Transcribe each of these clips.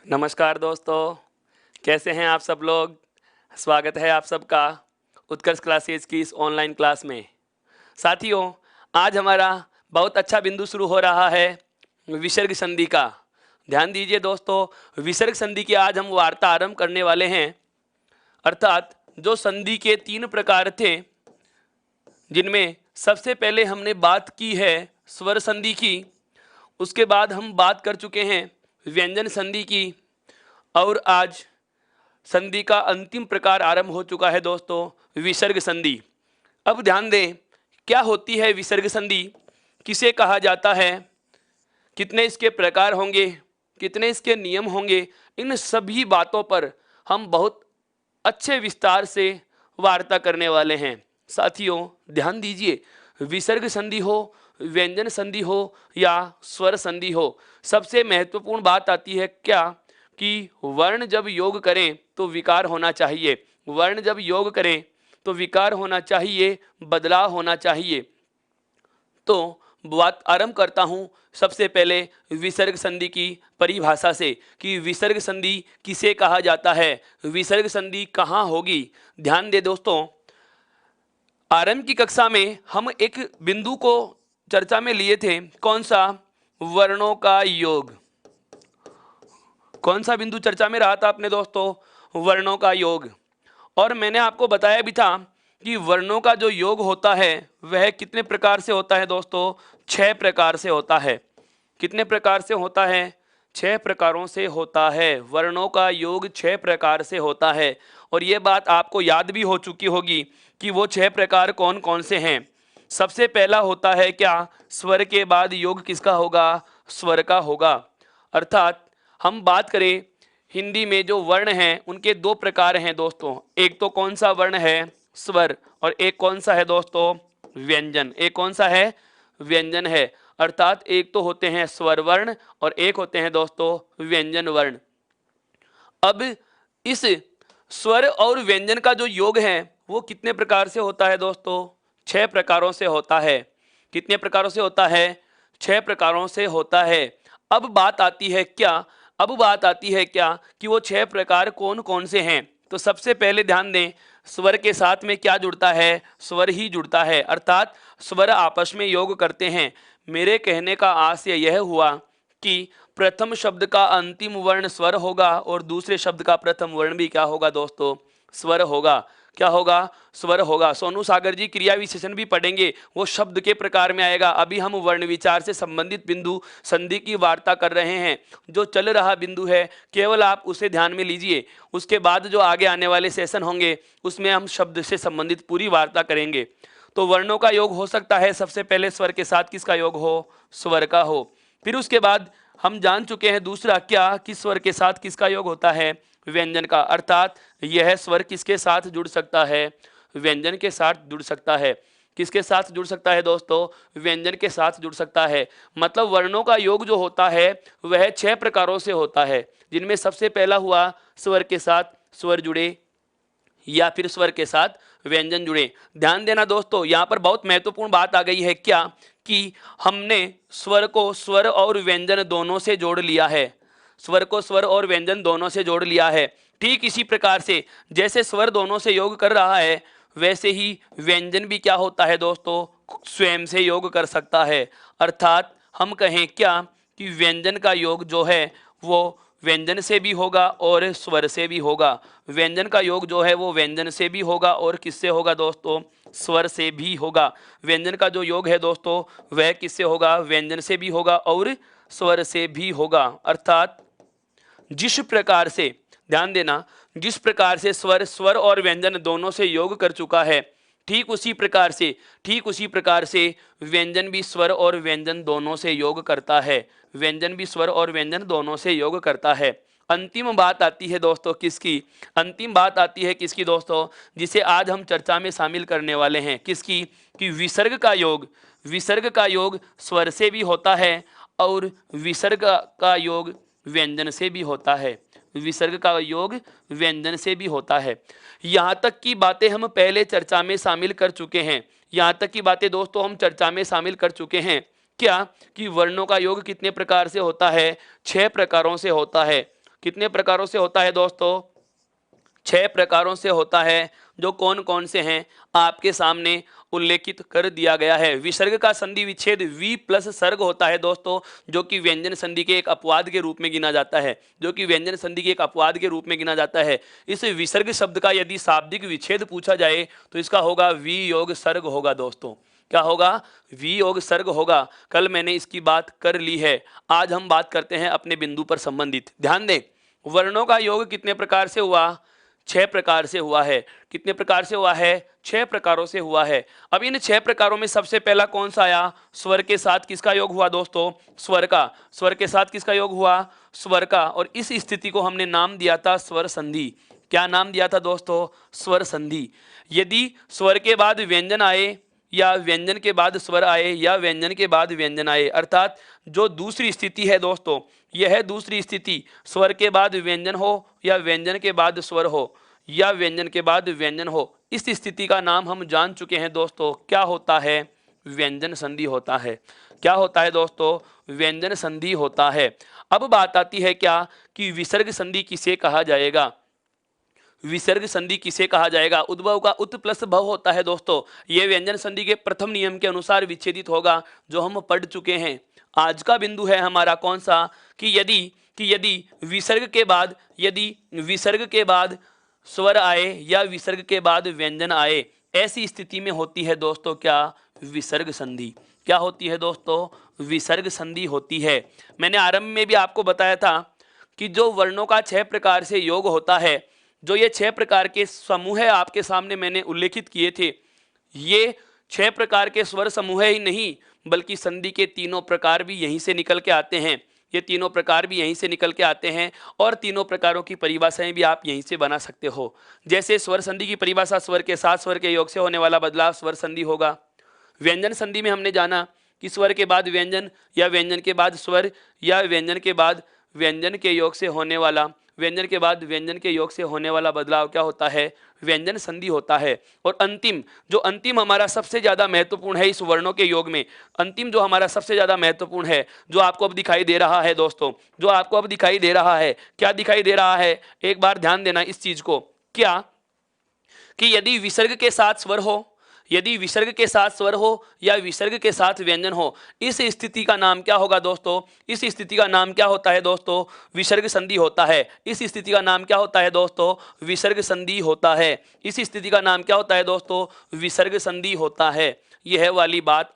नमस्कार दोस्तों, कैसे हैं आप सब लोग? स्वागत है आप सबका उत्कर्ष क्लासेस की इस ऑनलाइन क्लास में। साथियों, आज हमारा बहुत अच्छा बिंदु शुरू हो रहा है विसर्ग संधि का। ध्यान दीजिए दोस्तों, विसर्ग संधि की आज हम वार्ता आरंभ करने वाले हैं। अर्थात जो संधि के 3 प्रकार थे, जिनमें सबसे पहले हमने बात की है स्वर संधि की, उसके बाद हम बात कर चुके हैं व्यंजन संधि की, और आज संधि का अंतिम प्रकार आरंभ हो चुका है दोस्तों, विसर्ग संधि। अब ध्यान दें, क्या होती है विसर्ग संधि, किसे कहा जाता है, कितने इसके प्रकार होंगे, कितने इसके नियम होंगे, इन सभी बातों पर हम बहुत अच्छे विस्तार से वार्ता करने वाले हैं। साथियों ध्यान दीजिए, विसर्ग संधि हो, व्यंजन संधि हो या स्वर संधि हो, सबसे महत्वपूर्ण बात आती है क्या कि वर्ण जब योग करें तो विकार होना चाहिए। वर्ण जब योग करें तो विकार होना चाहिए, बदलाव होना चाहिए। तो बात आरंभ करता हूं सबसे पहले विसर्ग संधि की परिभाषा से कि विसर्ग संधि किसे कहा जाता है, विसर्ग संधि कहाँ होगी। ध्यान दे दोस्तों, आरंभ की कक्षा में हम एक बिंदु को चर्चा में लिए थे, कौन सा? वर्णों का योग। कौन सा बिंदु चर्चा में रहा था अपने दोस्तों? वर्णों का योग। और मैंने आपको बताया भी था कि वर्णों का जो योग होता है वह कितने प्रकार से होता है दोस्तों? 6 प्रकार से होता है। कितने प्रकार से होता है? 6 प्रकारों से होता है। वर्णों का योग 6 प्रकार से होता है। और ये बात आपको याद भी हो चुकी होगी कि वो 6 प्रकार कौन कौन से हैं। सबसे पहला होता है क्या? स्वर के बाद योग किसका होगा? स्वर का होगा। अर्थात हम बात करें हिंदी में जो वर्ण हैं उनके 2 प्रकार हैं दोस्तों। एक तो कौन सा वर्ण है? स्वर। और एक कौन सा है दोस्तों? व्यंजन। एक कौन सा है? व्यंजन है। अर्थात एक तो होते हैं स्वर वर्ण और एक होते हैं दोस्तों व्यंजन वर्ण। अब इस स्वर और व्यंजन का जो योग है वो कितने प्रकार से होता है दोस्तों? 6 प्रकारों से होता है। कितने प्रकारों से होता है? 6 प्रकारों से होता है। अब बात आती है क्या? अब बात आती है क्या कि वो 6 प्रकार कौन कौन से हैं। तो सबसे पहले ध्यान दें, स्वर के साथ में क्या जुड़ता है? स्वर ही जुड़ता है। अर्थात स्वर आपस में योग करते हैं। मेरे कहने का आशय यह हुआ कि प्रथम शब्द का अंतिम वर्ण स्वर होगा और दूसरे शब्द का प्रथम वर्ण भी क्या होगा दोस्तों? स्वर होगा। क्या होगा? स्वर होगा। सोनू सागर जी क्रिया विशेषण भी पढ़ेंगे, वो शब्द के प्रकार में आएगा। अभी हम वर्ण विचार से संबंधित बिंदु संधि की वार्ता कर रहे हैं। जो चल रहा बिंदु है केवल आप उसे ध्यान में लीजिए। उसके बाद जो आगे आने वाले सेशन होंगे उसमें हम शब्द से संबंधित पूरी वार्ता करेंगे। तो वर्णों का योग हो सकता है सबसे पहले स्वर के साथ किसका योग हो? स्वर का हो। फिर उसके बाद हम जान चुके हैं दूसरा क्या कि स्वर के साथ किसका योग होता है? व्यंजन का। अर्थात यह स्वर किसके साथ जुड़ सकता है? व्यंजन के साथ जुड़ सकता है। किसके साथ जुड़ सकता है दोस्तों? व्यंजन के साथ जुड़ सकता है। मतलब वर्णों का योग जो होता है वह 6 प्रकारों से होता है, जिनमें सबसे पहला हुआ स्वर के साथ स्वर जुड़े या फिर स्वर के साथ व्यंजन जुड़े। ध्यान देना दोस्तों, यहाँ पर बहुत महत्वपूर्ण बात आ गई है क्या कि हमने स्वर को स्वर और व्यंजन दोनों से जोड़ लिया है। स्वर को स्वर और व्यंजन दोनों से जोड़ लिया है। ठीक इसी प्रकार से जैसे स्वर दोनों से योग कर रहा है वैसे ही व्यंजन भी क्या होता है दोस्तों? स्वयं से योग कर सकता है। अर्थात हम कहें क्या कि व्यंजन का योग जो है वो व्यंजन से भी होगा और स्वर से भी होगा। व्यंजन का योग जो है वो व्यंजन से भी होगा और किससे होगा दोस्तों? स्वर से भी होगा। व्यंजन का जो योग है दोस्तों वह किससे होगा? व्यंजन से भी होगा और स्वर से भी होगा। अर्थात जिस प्रकार से, ध्यान देना, जिस प्रकार से स्वर स्वर और व्यंजन दोनों से योग कर चुका है, ठीक उसी प्रकार से व्यंजन भी स्वर और व्यंजन दोनों से योग करता है। व्यंजन भी स्वर और व्यंजन दोनों से योग करता है। अंतिम बात आती है दोस्तों किसकी? अंतिम बात आती है किसकी दोस्तों? जिसे आज हम चर्चा में शामिल करने वाले हैं। किसकी? कि विसर्ग का योग। विसर्ग का योग स्वर से भी होता है और विसर्ग का योग व्यंजन से भी होता है। विसर्ग का योग व्यंजन से भी होता है। यहाँ तक की बातें हम पहले चर्चा में शामिल कर चुके हैं। यहाँ तक की बातें दोस्तों हम चर्चा में शामिल कर चुके हैं। क्या कि वर्णों का योग कितने प्रकार से होता है? 6 प्रकारों से होता है। कितने प्रकारों से होता है दोस्तों? 6 प्रकारों से होता है। जो कौन कौन से हैं आपके सामने उल्लेखित कर दिया गया है। विसर्ग का संधि विच्छेद वी प्लस सर्ग होता है दोस्तों, जो कि व्यंजन संधि के एक अपवाद के रूप में गिना जाता है, जो कि व्यंजन संधि के एक अपवाद के रूप में गिना जाता है। इस विसर्ग शब्द का यदि शाब्दिक विच्छेद पूछा जाए तो इसका होगा वी योग सर्ग होगा दोस्तों। क्या होगा? वी योग सर्ग होगा। कल मैंने इसकी बात कर ली है। आज हम बात करते हैं अपने बिंदु पर संबंधित। ध्यान दें, वर्णों का योग कितने प्रकार से हुआ? 6 प्रकार से हुआ है। कितने प्रकार से हुआ है? 6 प्रकारों से हुआ है। अब इन 6 प्रकारों में सबसे पहला कौन सा आया? स्वर के साथ किसका योग हुआ दोस्तों? स्वर का। स्वर के साथ किसका योग हुआ? स्वर का। और इस स्थिति को हमने नाम दिया था स्वर संधि। क्या नाम दिया था दोस्तों? स्वर संधि। यदि स्वर के बाद व्यंजन आए या व्यंजन के बाद स्वर आए या व्यंजन के बाद व्यंजन आए, अर्थात जो दूसरी स्थिति है दोस्तों, यह है दूसरी स्थिति, स्वर के बाद व्यंजन हो या व्यंजन के बाद स्वर हो या व्यंजन के बाद व्यंजन हो, इस स्थिति का नाम हम जान चुके हैं दोस्तों। क्या होता है? व्यंजन संधि होता है। क्या होता है दोस्तों? व्यंजन संधि होता है। अब बात आती है क्या कि विसर्ग संधि किसे कहा जाएगा? विसर्ग संधि किसे कहा जाएगा? उद्भव का उत प्लस भव होता है दोस्तों। यह व्यंजन संधि के प्रथम नियम के अनुसार विच्छेदित होगा, जो हम पढ़ चुके हैं। आज का बिंदु है हमारा कौन सा? कि यदि विसर्ग के बाद स्वर आए या विसर्ग के बाद व्यंजन आए, ऐसी स्थिति में होती है दोस्तों क्या? विसर्ग संधि। क्या होती है दोस्तों? विसर्ग संधि होती है। मैंने आरंभ में भी आपको बताया था कि जो वर्णों का 6 प्रकार से योग होता है, जो ये 6 प्रकार के समूह है आपके सामने मैंने उल्लेखित किए थे, ये 6 प्रकार के स्वर समूह ही नहीं बल्कि संधि के तीनों प्रकार भी यहीं से निकल के आते हैं। ये तीनों प्रकार भी यहीं से निकल के आते हैं और तीनों प्रकारों की परिभाषाएं भी आप यहीं से बना सकते हो। जैसे स्वर संधि की परिभाषा, स्वर के साथ स्वर के योग से होने वाला बदलाव स्वर संधि होगा। व्यंजन संधि में हमने जाना कि स्वर के बाद व्यंजन या व्यंजन के बाद स्वर या व्यंजन के बाद व्यंजन के योग से होने वाला बदलाव क्या होता है? व्यंजन संधि होता है। और अंतिम हमारा सबसे ज्यादा महत्वपूर्ण है इस वर्णों के योग में, अंतिम जो हमारा सबसे ज्यादा महत्वपूर्ण है, जो आपको अब दिखाई दे रहा है दोस्तों, जो आपको अब दिखाई दे रहा है, क्या दिखाई दे रहा है? एक बार ध्यान देना इस चीज को। क्या? कि यदि विसर्ग के साथ स्वर हो या विसर्ग के साथ व्यंजन हो, इस स्थिति का नाम क्या होगा दोस्तों? इस स्थिति का नाम क्या होता है दोस्तों? विसर्ग संधि होता है। इस स्थिति का नाम क्या होता है दोस्तों? विसर्ग संधि होता है। इस स्थिति का नाम क्या होता है दोस्तों? विसर्ग संधि होता है। यह वाली बात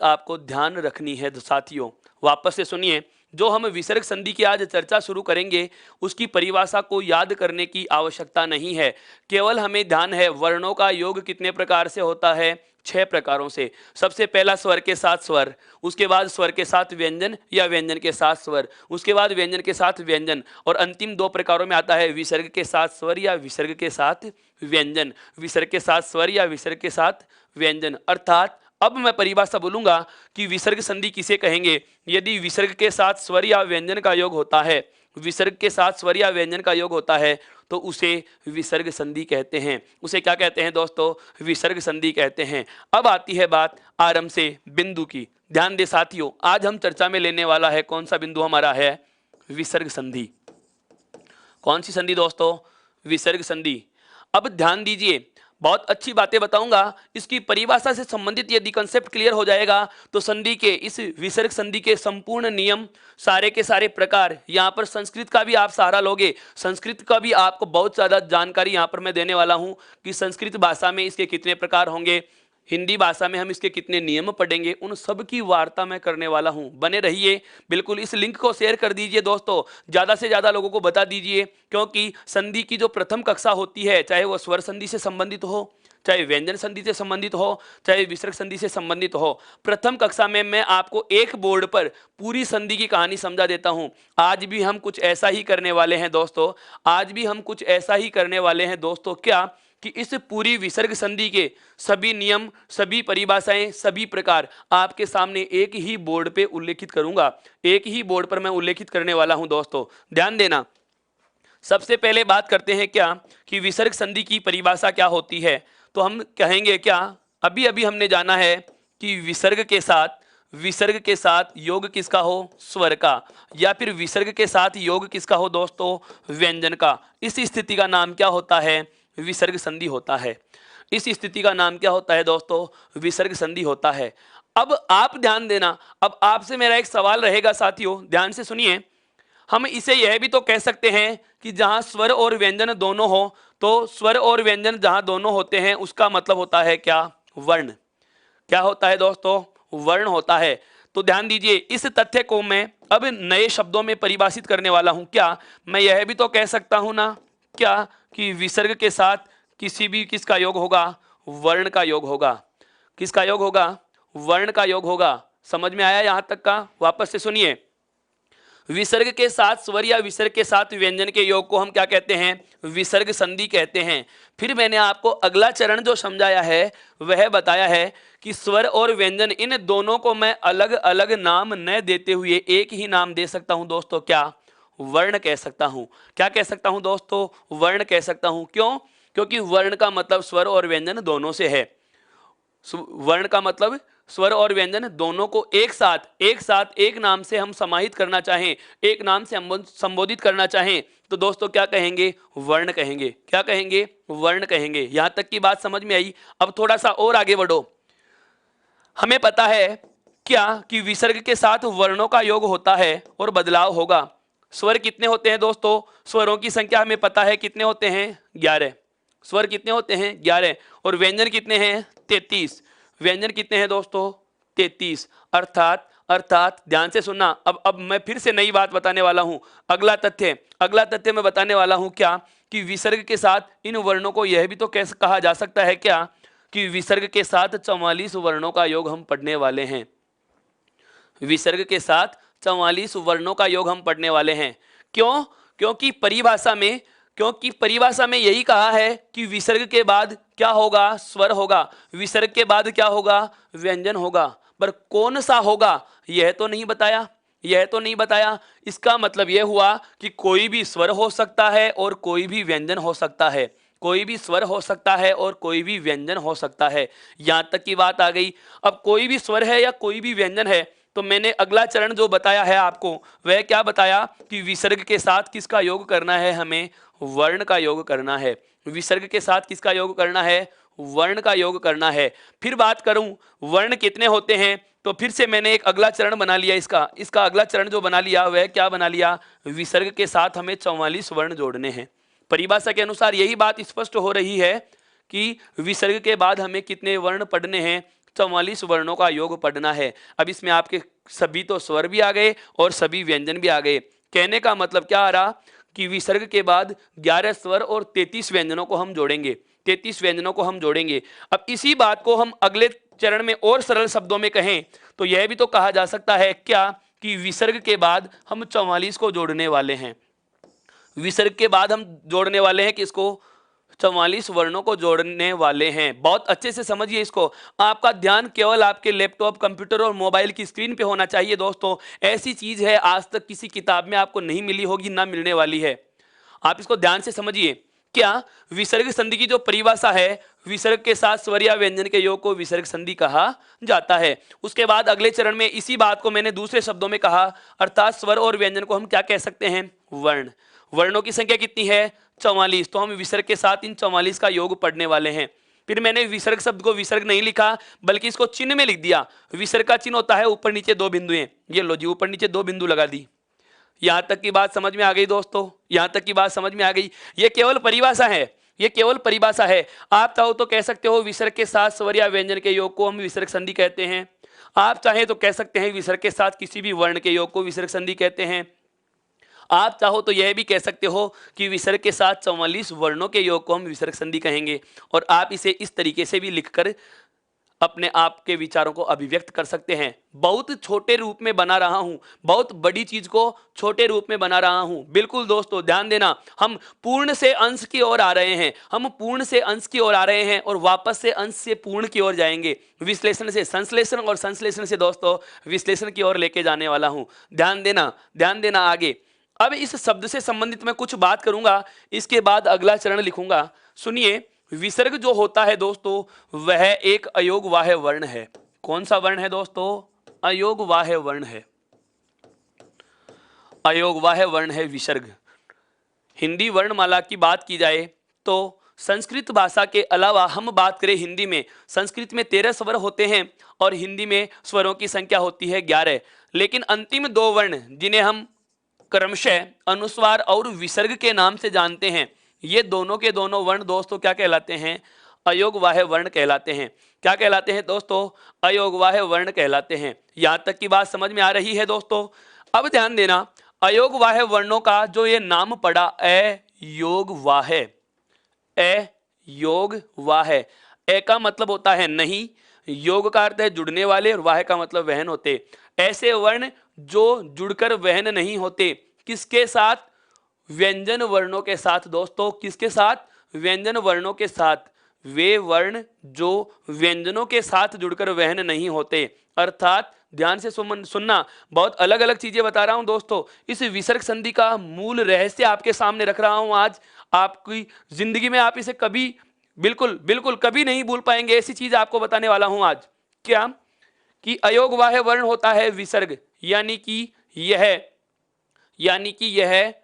आपको ध्यान रखनी है साथियों। वापस से सुनिए, जो हम विसर्ग संधि की आज चर्चा शुरू करेंगे उसकी परिभाषा को याद करने की आवश्यकता नहीं है, केवल हमें ध्यान है वर्णों का योग कितने प्रकार से होता है? 6 प्रकारों से। सबसे पहला स्वर के साथ स्वर, उसके बाद स्वर के साथ व्यंजन या व्यंजन के साथ स्वर, उसके बाद व्यंजन के साथ व्यंजन, और अंतिम 2 प्रकारों में आता है विसर्ग के साथ स्वर या विसर्ग के साथ व्यंजन, विसर्ग के साथ स्वर या विसर्ग के साथ व्यंजन। अर्थात अब मैं परिभाषा बोलूंगा कि विसर्ग संधि किसे कहेंगे। यदि विसर्ग के साथ स्वर या व्यंजन का योग होता है, विसर्ग के साथ स्वर या व्यंजन का योग होता है, तो उसे विसर्ग संधि कहते हैं। उसे क्या कहते हैं दोस्तों? विसर्ग संधि कहते हैं। अब आती है बात आरंभ से बिंदु की। ध्यान दे साथियों, आज हम चर्चा में लेने वाला है कौन सा बिंदु हमारा है? विसर्ग संधि। कौन सी संधि दोस्तों? विसर्ग संधि। अब ध्यान दीजिए, बहुत अच्छी बातें बताऊंगा, इसकी परिभाषा से संबंधित यदि कंसेप्ट क्लियर हो जाएगा तो संधि के, इस विसर्ग संधि के संपूर्ण नियम, सारे के सारे प्रकार, यहाँ पर संस्कृत का भी आप सहारा लोगे, संस्कृत का भी आपको बहुत ज़्यादा जानकारी यहाँ पर मैं देने वाला हूँ कि संस्कृत भाषा में इसके कितने प्रकार होंगे, हिंदी भाषा में हम इसके कितने नियम पढ़ेंगे, उन सब की वार्ता मैं करने वाला हूं। बने रहिए, बिल्कुल इस लिंक को शेयर कर दीजिए दोस्तों, ज़्यादा से ज़्यादा लोगों को बता दीजिए, क्योंकि संधि की जो प्रथम कक्षा होती है, चाहे वो स्वर संधि से संबंधित हो, चाहे व्यंजन संधि से संबंधित हो, चाहे विसर्ग संधि से संबंधित हो, प्रथम कक्षा में मैं आपको एक बोर्ड पर पूरी संधि की कहानी समझा देता हूं। आज भी हम कुछ ऐसा ही करने वाले हैं दोस्तों, क्या कि इस पूरी विसर्ग संधि के सभी नियम, सभी परिभाषाएं, सभी प्रकार आपके सामने एक ही बोर्ड पे उल्लेखित करूंगा, एक ही बोर्ड पर मैं उल्लेखित करने वाला हूं दोस्तों, ध्यान देना। सबसे पहले बात करते हैं क्या कि विसर्ग संधि की परिभाषा क्या होती है। तो हम कहेंगे क्या, अभी अभी हमने जाना है कि विसर्ग के साथ विसर्ग के साथ योग किसका हो, स्वर का, या फिर विसर्ग के साथ योग किसका हो दोस्तों, व्यंजन का, इस स्थिति का नाम क्या होता है, विसर्ग संधि होता है। इस स्थिति का नाम क्या होता है दोस्तों, विसर्ग संधि होता है। अब आप ध्यान देना, अब आपसे मेरा एक सवाल रहेगा साथियों, ध्यान से सुनिए। हम इसे यह भी तो कह सकते हैं कि जहां स्वर और व्यंजन दोनों हो, तो स्वर और व्यंजन जहां दोनों होते हैं उसका मतलब होता है क्या, वर्ण। क्या होता है दोस्तों, वर्ण होता है। तो ध्यान दीजिए, इस तथ्य को मैं अब नए शब्दों में परिभाषित करने वाला हूं। क्या मैं यह भी तो कह सकता हूं ना, क्या कि विसर्ग के साथ किसी भी किसका योग होगा, वर्ण का योग होगा। किसका योग होगा, वर्ण का योग होगा। समझ में आया यहां तक का, वापस से सुनिए। विसर्ग के साथ स्वर या विसर्ग के साथ व्यंजन के योग को हम क्या कहते हैं, विसर्ग संधि कहते हैं। फिर मैंने आपको अगला चरण जो समझाया है वह बताया है कि स्वर और व्यंजन इन दोनों को मैं अलग अलग नाम न देते हुए एक ही नाम दे सकता हूं दोस्तों, क्या, वर्ण कह सकता हूं। क्या कह सकता हूं दोस्तों, वर्ण कह सकता हूं। क्यों, क्योंकि वर्ण का मतलब स्वर और व्यंजन दोनों से है। वर्ण का मतलब स्वर और व्यंजन दोनों को एक साथ एक नाम से हम समाहित करना चाहें, एक नाम से संबोधित करना चाहें, तो दोस्तों क्या कहेंगे, वर्ण कहेंगे। क्या कहेंगे, वर्ण कहेंगे। यहां तक की बात समझ में आई। अब थोड़ा सा और आगे बढ़ो। हमें पता है क्या कि विसर्ग के साथ वर्णों का योग होता है और बदलाव होगा। स्वर कितने होते हैं दोस्तों, स्वरों की संख्या हमें पता है कितने होते हैं, 11। स्वर कितने होते हैं, 11। और व्यंजन कितने हैं, 33। व्यंजन कितने हैं दोस्तों, 33। अर्थात अर्थात ध्यान से सुनना, अब मैं फिर से नई बात बताने वाला हूं। अगला तथ्य मैं बताने वाला हूं, क्या कि विसर्ग के साथ इन वर्णों को यह भी तो कैसे कहा जा सकता है, क्या कि विसर्ग के साथ 44 वर्णों का योग हम पढ़ने वाले हैं। विसर्ग के साथ 44 वर्णों का योग हम पढ़ने वाले हैं। क्यों, क्योंकि परिभाषा में यही कहा है कि विसर्ग के बाद क्या होगा, स्वर होगा, विसर्ग के बाद क्या होगा, व्यंजन होगा। पर कौन सा होगा यह तो नहीं बताया, यह तो नहीं बताया। इसका मतलब यह हुआ कि कोई भी स्वर हो सकता है और कोई भी व्यंजन हो सकता है, कोई भी स्वर हो सकता है और कोई भी व्यंजन हो सकता है। यहां तक की बात आ गई। अब कोई भी स्वर है या कोई भी व्यंजन है, तो मैंने अगला चरण जो बताया है आपको, वह क्या बताया कि विसर्ग के साथ किसका योग करना है, हमें वर्ण का योग करना है। विसर्ग के साथ किसका योग करना है, वर्ण का योग करना है। फिर बात करूं वर्ण कितने होते हैं, तो फिर से मैंने एक अगला चरण बना लिया। इसका अगला चरण जो बना लिया वह क्या बना लिया, विसर्ग के साथ हमें 44 वर्ण जोड़ने हैं। परिभाषा के अनुसार यही बात स्पष्ट हो रही है कि विसर्ग के बाद हमें कितने वर्ण पढ़ने हैं, 44 वर्णों का योग पढ़ना है। अब इसमें आपके सभी तो स्वर भी आ गए और सभी व्यंजन भी आ गए। कहने का मतलब क्या आ रहा कि विसर्ग के बाद 11 स्वर और 33 व्यंजनों को हम जोड़ेंगे, 33 व्यंजनों को हम जोड़ेंगे। अब इसी बात को हम अगले चरण में और सरल शब्दों में कहें तो यह भी तो कहा जा सकता है, क्या कि विसर्ग के बाद हम 44 को जोड़ने वाले हैं। विसर्ग के बाद हम जोड़ने वाले हैं किसको, 44 वर्णों को जोड़ने वाले हैं। बहुत अच्छे से समझिए इसको। आपका ध्यान केवल आपके लैपटॉप, कंप्यूटर और मोबाइल की स्क्रीन पे होना चाहिए दोस्तों। ऐसी चीज है आज तक किसी किताब में आपको नहीं मिली होगी, ना मिलने वाली है। आप इसको ध्यान से समझिए। क्या विसर्ग संधि की जो परिभाषा है, विसर्ग के साथ स्वर या व्यंजन के योग को विसर्ग संधि कहा जाता है। उसके बाद अगले चरण में इसी बात को मैंने दूसरे शब्दों में कहा, अर्थात स्वर और व्यंजन को हम क्या कह सकते हैं, वर्ण। वर्णों की संख्या कितनी है, 44। तो हम विसर्ग के साथ इन 44 का योग पढ़ने वाले हैं। फिर मैंने विसर्ग शब्द को विसर्ग नहीं लिखा, बल्कि इसको चिन्ह में लिख दिया। विसर्ग का चिन्ह होता है ऊपर नीचे 2 बिंदुएं। ये लो जी, ऊपर नीचे 2 बिंदु लगा दी। यहां तक की बात समझ में आ गई दोस्तों, यहां तक की बात समझ में आ गई। ये केवल परिभाषा है, ये केवल परिभाषा है। आप चाहो तो कह सकते हो विसर्ग के साथ स्वर या व्यंजन के योग को हम विसर्ग संधि कहते हैं। आप चाहे तो कह सकते हैं विसर्ग के साथ किसी भी वर्ण के योग को विसर्ग संधि कहते हैं। आप चाहो तो यह भी कह सकते हो कि विसर्ग के साथ 44 वर्णों के योग को हम विसर्ग संधि कहेंगे। और आप इसे इस तरीके से भी लिखकर अपने आप के विचारों को अभिव्यक्त कर सकते हैं। बहुत छोटे रूप में बना रहा हूं, बहुत बड़ी चीज को छोटे रूप में बना रहा हूं। बिल्कुल दोस्तों ध्यान देना, हम पूर्ण से अंश की ओर आ रहे हैं, हम पूर्ण से अंश की ओर आ रहे हैं और वापस से अंश से पूर्ण की ओर जाएंगे। विश्लेषण से संश्लेषण और संश्लेषण से दोस्तों विश्लेषण की ओर लेके जाने वाला हूं। ध्यान देना, ध्यान देना आगे। अब इस शब्द से संबंधित मैं कुछ बात करूंगा, इसके बाद अगला चरण लिखूंगा। सुनिए, विसर्ग जो होता है दोस्तों वह एक अयोगवाह्य वर्ण है। कौन सा वर्ण है दोस्तों, अयोगवाह्य वर्ण है, अयोगवाह्य वर्ण है विसर्ग। हिंदी वर्णमाला की बात की जाए तो संस्कृत भाषा के अलावा हम बात करें हिंदी में, संस्कृत में 13 स्वर होते हैं और हिंदी में स्वरों की संख्या होती है 11। लेकिन अंतिम 2 वर्ण जिन्हें हम क्रमशः अनुस्वार और विसर्ग के नाम से जानते हैं, ये दोनों के दोनों वर्ण दोस्तों क्या कहलाते हैं? अयोगवाह्य वर्ण कहलाते हैं। क्या कहलाते हैं दोस्तों? अयोगवाह्य वर्ण कहलाते हैं। यहां तक की बात समझ में आ रही है दोस्तों? अब ध्यान देना, अयोगवाह्य वर्णों का जो ये नाम पड़ा अयोगवाह्य, अयोगवाह्य, ए का मतलब होता है नहीं, योग का अर्थ है जुड़ने वाले और वाह्य का मतलब वहन होते। ऐसे वर्ण जो जुड़कर वहन नहीं होते, किसके साथ? व्यंजन वर्णों के साथ दोस्तों। किसके साथ? व्यंजन वर्णों के साथ। वे वर्ण जो व्यंजनों के साथ जुड़कर वहन नहीं होते, अर्थात ध्यान से सुनना, बहुत अलग अलग चीजें बता रहा हूं दोस्तों। इस विसर्ग संधि का मूल रहस्य आपके सामने रख रहा हूं आज। आपकी जिंदगी में आप इसे कभी बिल्कुल बिल्कुल कभी नहीं भूल पाएंगे, ऐसी चीज आपको बताने वाला हूं आज। क्या? कि अयोगवाह्य वर्ण होता है विसर्ग, यानी कि यह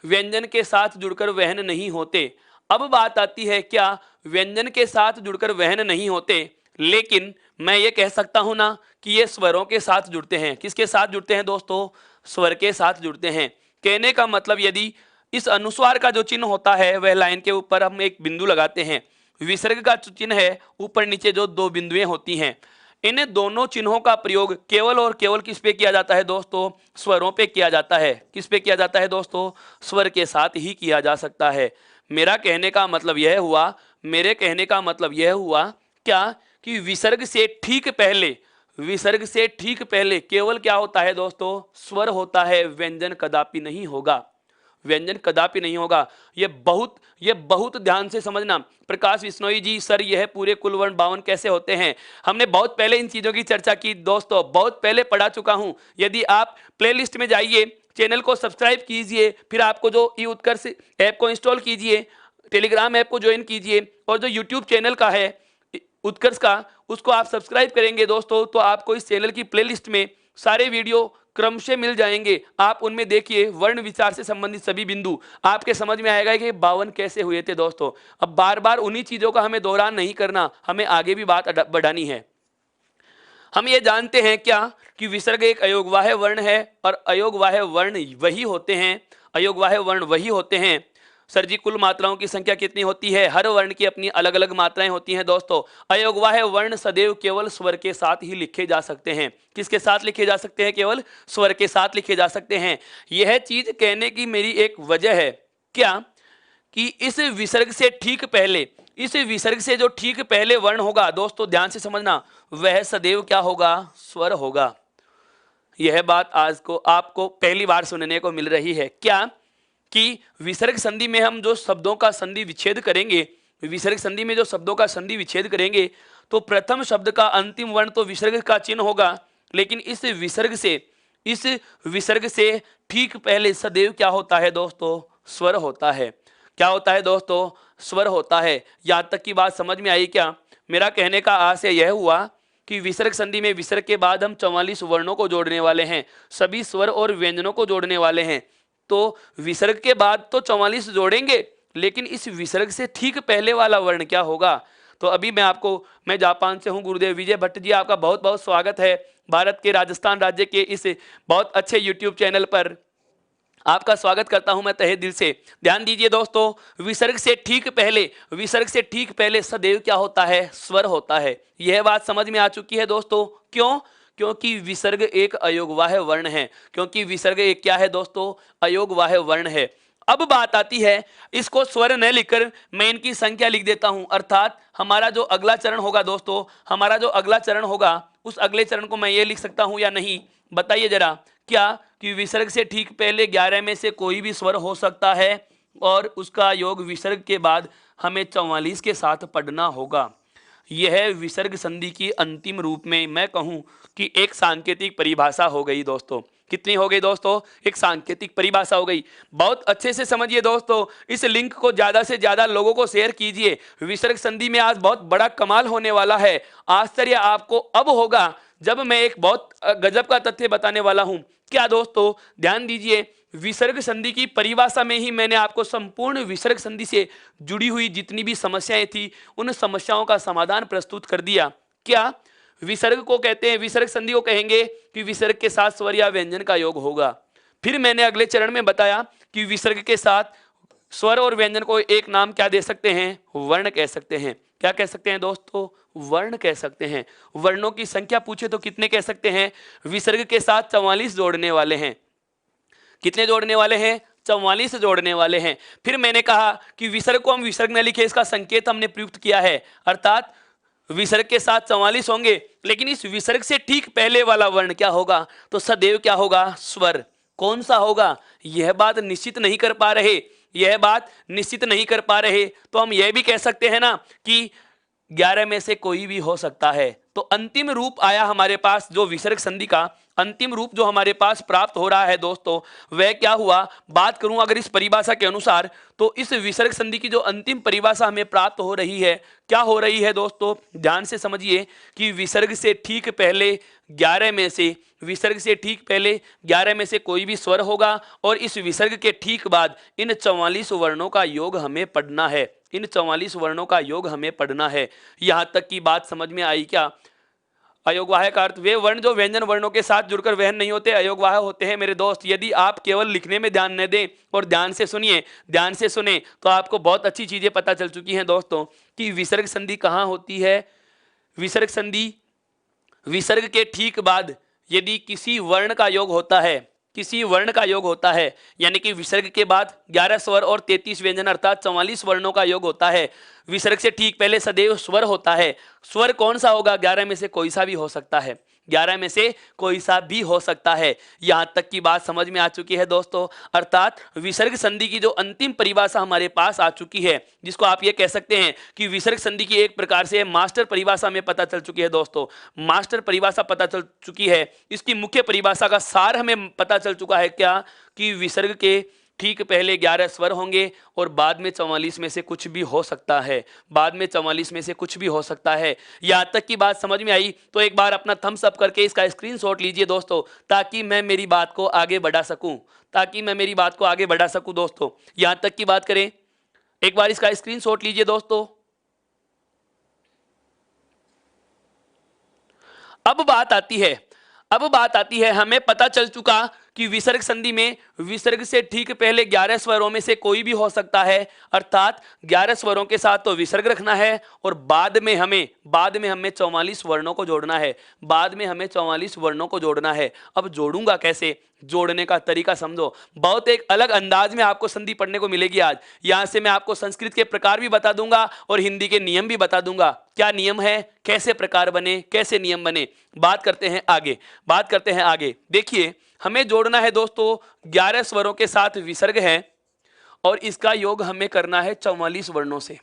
व्यंजन के साथ जुड़कर वहन नहीं होते। अब बात आती है, क्या व्यंजन के साथ जुड़कर वहन नहीं होते, लेकिन मैं ये कह सकता हूं ना कि ये स्वरों के साथ जुड़ते हैं। किसके साथ जुड़ते हैं दोस्तों? स्वर के साथ जुड़ते हैं। कहने का मतलब, यदि इस अनुस्वार का जो चिन्ह होता है वह लाइन के ऊपर हम एक बिंदु लगाते हैं, विसर्ग का जो चिन्ह है ऊपर नीचे जो 2 बिंदुएं होती हैं, इन दोनों चिन्हों का प्रयोग केवल और केवल किस पे किया जाता है दोस्तों? स्वरों पे किया जाता है। किस पे किया जाता है दोस्तों? स्वर के साथ ही किया जा सकता है। मेरे कहने का मतलब यह हुआ क्या कि विसर्ग से ठीक पहले केवल क्या होता है दोस्तों? स्वर होता है, व्यंजन कदापि नहीं होगा। व्यंजन कदापि नहीं होगा। ये बहुत ध्यान से समझना। प्रकाश बिश्नोई जी, सर यह पूरे कुल वर्ण 52 कैसे होते हैं? हमने बहुत पहले इन चीजों की चर्चा की दोस्तों, बहुत पहले पढ़ा चुका हूं। यदि आप प्लेलिस्ट में जाइए, चैनल को सब्सक्राइब कीजिए, फिर आपको जो ई उत्कर्ष ऐप को इंस्टॉल कीजिए, टेलीग्राम ऐप को ज्वाइन कीजिए, और जो यूट्यूब चैनल का है उत्कर्ष का, उसको आप सब्सक्राइब करेंगे दोस्तों, तो आपको इस चैनल की प्लेलिस्ट में सारे वीडियो क्रमशः मिल जाएंगे। आप उनमें देखिए, वर्ण विचार से संबंधित सभी बिंदु आपके समझ में आएगा कि 52 कैसे हुए थे दोस्तों। अब बार बार उन्हीं चीजों का हमें दोहरान नहीं करना, हमें आगे भी बात बढ़ानी है। हम ये जानते हैं क्या कि विसर्ग एक अयोगवाह्य वर्ण है, और अयोगवाह्य वर्ण वही होते हैं। सर जी, कुल मात्राओं की संख्या कितनी होती है? हर वर्ण की अपनी अलग अलग मात्राएं होती हैं दोस्तों। अयोगवाह्य वर्ण सदैव केवल स्वर के साथ ही लिखे जा सकते हैं। किसके साथ लिखे जा सकते हैं? केवल स्वर के साथ लिखे जा सकते हैं। यह चीज कहने की मेरी एक वजह है, क्या कि इस विसर्ग से जो ठीक पहले वर्ण होगा दोस्तों, ध्यान से समझना, वह सदैव क्या होगा? स्वर होगा। यह बात आज को आपको पहली बार सुनने को मिल रही है। क्या कि विसर्ग संधि में हम जो शब्दों का संधि विच्छेद करेंगे, तो प्रथम शब्द का अंतिम वर्ण तो विसर्ग का चिन्ह होगा, लेकिन इस विसर्ग से ठीक पहले सदैव क्या होता है दोस्तों? स्वर होता है। क्या होता है दोस्तों? स्वर होता है। यहां तक की बात समझ में आई क्या? मेरा कहने का आशय यह हुआ कि विसर्ग संधि में विसर्ग के बाद हम 44 वर्णों को जोड़ने वाले हैं, सभी स्वर और व्यंजनों को जोड़ने वाले हैं। तो विसर्ग के बाद तो 44 जोड़ेंगे, लेकिन इस विसर्ग से ठीक पहले वाला वर्ण क्या होगा? तो अभी मैं जापान से हूं, गुरुदेव विजय भट्ट जी, आपका बहुत बहुत स्वागत है भारत के राजस्थान राज्य के इस बहुत अच्छे यूट्यूब चैनल पर। आपका स्वागत करता हूं मैं तहे दिल से। ध्यान दीजिए दोस्तों, विसर्ग से ठीक पहले सदैव क्या होता है? स्वर होता है। यह बात समझ में आ चुकी है दोस्तों। क्यों? क्योंकि विसर्ग एक अयोगवाह्य वर्ण है। क्या है दोस्तों? अयोगवाह्य वर्ण है। अब बात आती है, इसको स्वर न लिखकर मैं इनकी संख्या लिख देता हूं, अर्थात हमारा जो अगला चरण होगा उस अगले चरण को मैं ये लिख सकता हूं या नहीं? बताइए जरा। क्या कि विसर्ग से ठीक पहले 11 में से कोई भी स्वर हो सकता है, और उसका योग विसर्ग के बाद हमें 44 के साथ पढ़ना होगा। यह विसर्ग संधि की अंतिम रूप में मैं कहूं कि एक सांकेतिक परिभाषा हो गई दोस्तों। कितनी हो गई दोस्तों? एक सांकेतिक परिभाषा हो गई। बहुत अच्छे से समझिए दोस्तों, इस लिंक को ज्यादा से ज्यादा लोगों को शेयर कीजिए। विसर्ग संधि में आज बहुत बड़ा कमाल होने वाला है। आश्चर्य आपको अब होगा जब मैं एक बहुत गजब का तथ्य बताने वाला हूं। क्या दोस्तों, ध्यान दीजिए, विसर्ग संधि की परिभाषा में ही मैंने आपको संपूर्ण विसर्ग संधि से जुड़ी हुई जितनी भी समस्याएं थी उन समस्याओं का समाधान प्रस्तुत कर दिया। क्या विसर्ग को कहते हैं, विसर्ग संधि को कहेंगे कि विसर्ग के साथ स्वर या व्यंजन का योग होगा। फिर मैंने अगले चरण में बताया कि विसर्ग के साथ स्वर और व्यंजन को एक नाम क्या दे सकते हैं, वर्ण कह सकते हैं। क्या कह सकते हैं दोस्तों, वर्ण कह सकते हैं। वर्णों की संख्या पूछे तो कितने कह सकते हैं, विसर्ग के साथ 44 जोड़ने वाले हैं। कितने जोड़ने वाले हैं, 44 जोड़ने वाले हैं। फिर मैंने कहा कि विसर्ग को हम विसर्ग न लिखे, इसका संकेत हमने प्रयुक्त किया है, अर्थात विसर्ग के साथ 44 होंगे, लेकिन इस विसर्ग से ठीक पहले वाला वर्ण क्या होगा, तो सदैव क्या होगा, स्वर। कौन सा होगा, यह बात निश्चित नहीं कर पा रहे, यह बात निश्चित नहीं कर पा रहे, तो हम यह भी कह सकते हैं ना कि 11 में से कोई भी हो सकता है। तो अंतिम रूप आया हमारे पास, जो विसर्ग संधि का अंतिम रूप जो हमारे पास प्राप्त हो रहा है दोस्तों, वह क्या हुआ। बात करूं अगर इस परिभाषा के अनुसार, तो इस विसर्ग संधि की जो अंतिम परिभाषा हमें प्राप्त हो रही है, क्या हो रही है दोस्तों, ध्यान से समझिए कि विसर्ग से ठीक पहले 11 में से, विसर्ग से ठीक पहले 11 में से कोई भी स्वर होगा, और इस विसर्ग के ठीक बाद इन 44 वर्णों का योग हमें पढ़ना है, इन 44 वर्णों का योग हमें पढ़ना है। यहां तक की बात समझ में आई क्या। अयोगवाह का अर्थ वे वर्ण जो व्यंजन वर्णों के साथ जुड़कर वहन नहीं होते, अयोगवाह होते हैं मेरे दोस्त। यदि आप केवल लिखने में ध्यान न दें और ध्यान से सुनिए, ध्यान से सुने, तो आपको बहुत अच्छी चीजें पता चल चुकी हैं दोस्तों कि विसर्ग संधि कहाँ होती है। विसर्ग संधि, विसर्ग के ठीक बाद यदि किसी वर्ण का योग होता है, किसी वर्ण का योग होता है, यानी कि विसर्ग के बाद 11 स्वर और 33 व्यंजन अर्थात 44 वर्णों का योग होता है, विसर्ग से ठीक पहले सदैव स्वर होता है। स्वर कौन सा होगा, 11 में से कोई सा भी हो सकता है, 11 में से कोई सा भी हो सकता है। यहां तक की बात समझ में आ चुकी है दोस्तों, अर्थात विसर्ग संधि की जो अंतिम परिभाषा हमारे पास आ चुकी है, जिसको आप ये कह सकते हैं कि विसर्ग संधि की एक प्रकार से मास्टर परिभाषा में पता चल चुकी है दोस्तों, मास्टर परिभाषा पता चल चुकी है। इसकी मुख्य परिभाषा का सार हमें पता चल चुका है क्या, कि विसर्ग के ठीक पहले 11 स्वर होंगे और बाद में 44 में से कुछ भी हो सकता है, बाद में 44 में से कुछ भी हो सकता है। यहां तक की बात समझ में आई तो एक बार अपना थम्स अप करके इसका स्क्रीनशॉट लीजिए दोस्तों, ताकि मैं मेरी बात को आगे बढ़ा सकूं, ताकि मैं मेरी बात को आगे बढ़ा सकूं दोस्तों। यहां तक की बात करें, एक बार इसका स्क्रीनशॉट लीजिए दोस्तों। अब बात आती है, अब बात आती है, हमें पता चल चुका कि विसर्ग संधि में विसर्ग से ठीक पहले 11 स्वरों में से कोई भी हो सकता है, अर्थात 11 स्वरों के साथ तो विसर्ग रखना है और बाद में हमें 44 वर्णों को जोड़ना है, बाद में हमें 44 वर्णों को जोड़ना है। अब जोड़ूंगा कैसे, जोड़ने का तरीका समझो, बहुत एक अलग अंदाज में आपको संधि पढ़ने को मिलेगी आज। यहां से मैं आपको संस्कृत के प्रकार भी बता दूंगा और हिंदी के नियम भी बता दूंगा, क्या नियम है, कैसे प्रकार बने, कैसे नियम बने। बात करते हैं आगे, बात करते हैं आगे। देखिए हमें जोड़ना है दोस्तों, 11 स्वरों के साथ विसर्ग है और इसका योग हमें करना है 44 वर्णों से।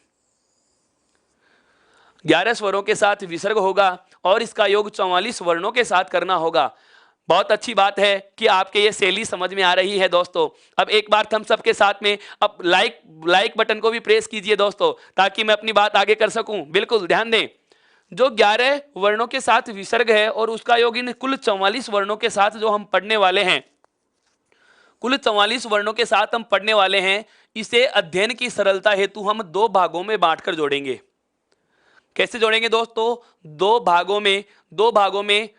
11 स्वरों के साथ विसर्ग होगा और इसका योग 44 वर्णों के साथ करना होगा। बहुत अच्छी बात है कि आपके ये शैली समझ में आ रही है दोस्तों। अब एक बार थम्स अप के साथ में अब लाइक बटन को भी प्रेस कीजिए दोस्तों, ताकि मैं अपनी बात आगे कर सकूं। बिल्कुल ध्यान दें, जो 11 वर्णों के साथ विसर्ग है और उसका योग इन कुल 44 वर्णों के साथ जो हम पढ़ने वाले हैं, कुल 44 वर्णों के साथ हम पढ़ने वाले हैं, इसे अध्ययन की सरलता हेतु हम 2 भागों में बांटकर जोड़ेंगे। कैसे जोड़ेंगे दोस्तों, 2 भागों में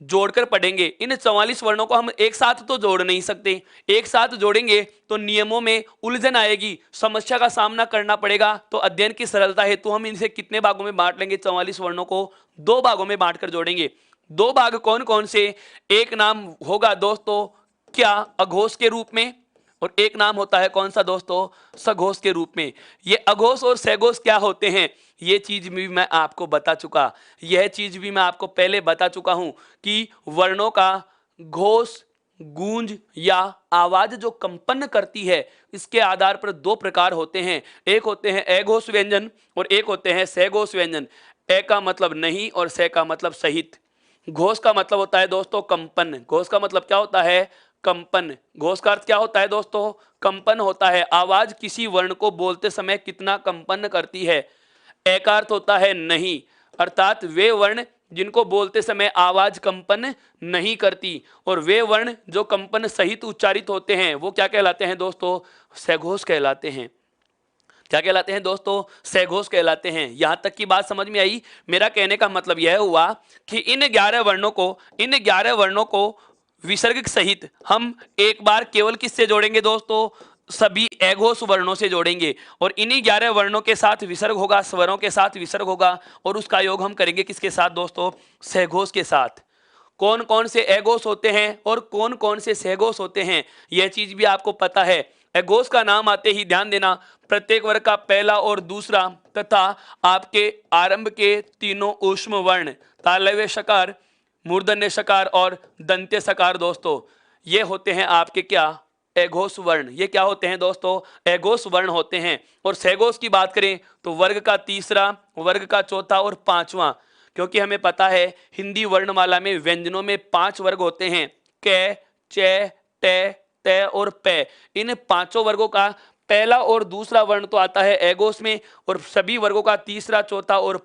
जोड़कर पढ़ेंगे। इन 44 वर्णों को हम एक साथ तो जोड़ नहीं सकते, एक साथ जोड़ेंगे तो नियमों में उलझन आएगी, समस्या का सामना करना पड़ेगा। तो अध्ययन की सरलता हेतु हम इनसे कितने भागों में बांट लेंगे, 44 वर्णों को 2 भागों में बांटकर जोड़ेंगे। 2 भाग कौन कौन से, एक नाम होगा दोस्तों क्या, अघोष के रूप में, और एक नाम होता है कौन सा दोस्तों, सघोष के रूप में। ये अघोष और सघोष क्या होते हैं, ये चीज भी मैं आपको बता चुका, यह चीज भी मैं आपको पहले बता चुका हूं कि वर्णों का घोष, गूंज या आवाज जो कंपन करती है, इसके आधार पर 2 प्रकार होते हैं। एक होते हैं अघोष व्यंजन और एक होते हैं सघोष व्यंजन। ए का मतलब नहीं और से का मतलब सहित। घोष का मतलब होता है दोस्तों कंपन, घोष का मतलब क्या होता है, कंपन। घोष का अर्थ क्या होता है दोस्तों, कंपन होता है। आवाज किसी वर्ण को बोलते समय कितना कंपन करती है। ए का अर्थ होता है नहीं, अर्थात वे वर्ण जिनको बोलते समय आवाज कंपन नहीं करती, और वे वर्ण जो कंपन सहित उच्चारित होते हैं वो क्या कहलाते हैं दोस्तों? सघोष कहलाते हैं। क्या कहलाते हैं दोस्तों? सघोष कहलाते हैं। यहां तक की बात समझ में आई? मेरा कहने का मतलब यह हुआ कि इन 11 वर्णों को विसर्ग सहित हम एक बार केवल किससे जोड़ेंगे दोस्तों? सभी अघोष वर्णों से जोड़ेंगे, और इन्हीं 11 वर्णों के साथ विसर्ग होगा, स्वरों के साथ विसर्ग होगा, और उसका योग हम करेंगे किसके साथ दोस्तों? सघोष के साथ। कौन कौन से अघोष होते हैं और कौन कौन से सघोष होते हैं, यह चीज भी आपको पता है। अघोष का नाम आते ही ध्यान देना, प्रत्येक वर्ग का पहला और दूसरा तथा आपके आरंभ के तीनों ऊष्म वर्ण, तालव्य शकार, मूर्धन्य शकार और दंत्य शकार दोस्तों, ये होते हैं आपके क्या? अघोष वर्ण। ये क्या होते हैं दोस्तों? अघोष वर्ण होते हैं। और सघोष की बात करें तो वर्ग का तीसरा, वर्ग का चौथा और पांचवा, क्योंकि हमें पता है हिंदी वर्णमाला में व्यंजनों में 5 वर्ग होते हैं, क, च, ट, त और प। इन पांचों वर्गों का पहला और दूसरा वर्ण तो आता है अघोष में, और सभी वर्गों का तीसरा, चौथा और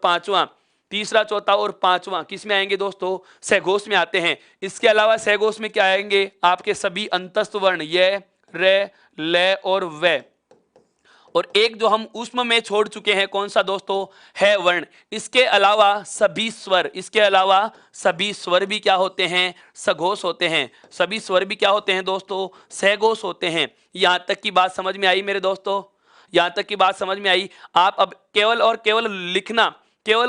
पांचवा किस में आएंगे दोस्तों? सघोष में आते हैं। इसके अलावा सघोष में क्या आएंगे? आपके सभी अंतस्थ वर्ण, य, र, ल और व। और एक जो हम ऊष्म में छोड़ चुके हैं, कौन सा दोस्तों? है वर्ण। इसके अलावा सभी स्वर भी क्या होते हैं? सघोष होते हैं। सभी स्वर भी क्या होते हैं दोस्तों? सघोष होते हैं। यहां तक की बात समझ में आई मेरे दोस्तों? यहां तक की बात समझ में आई? आप अब केवल और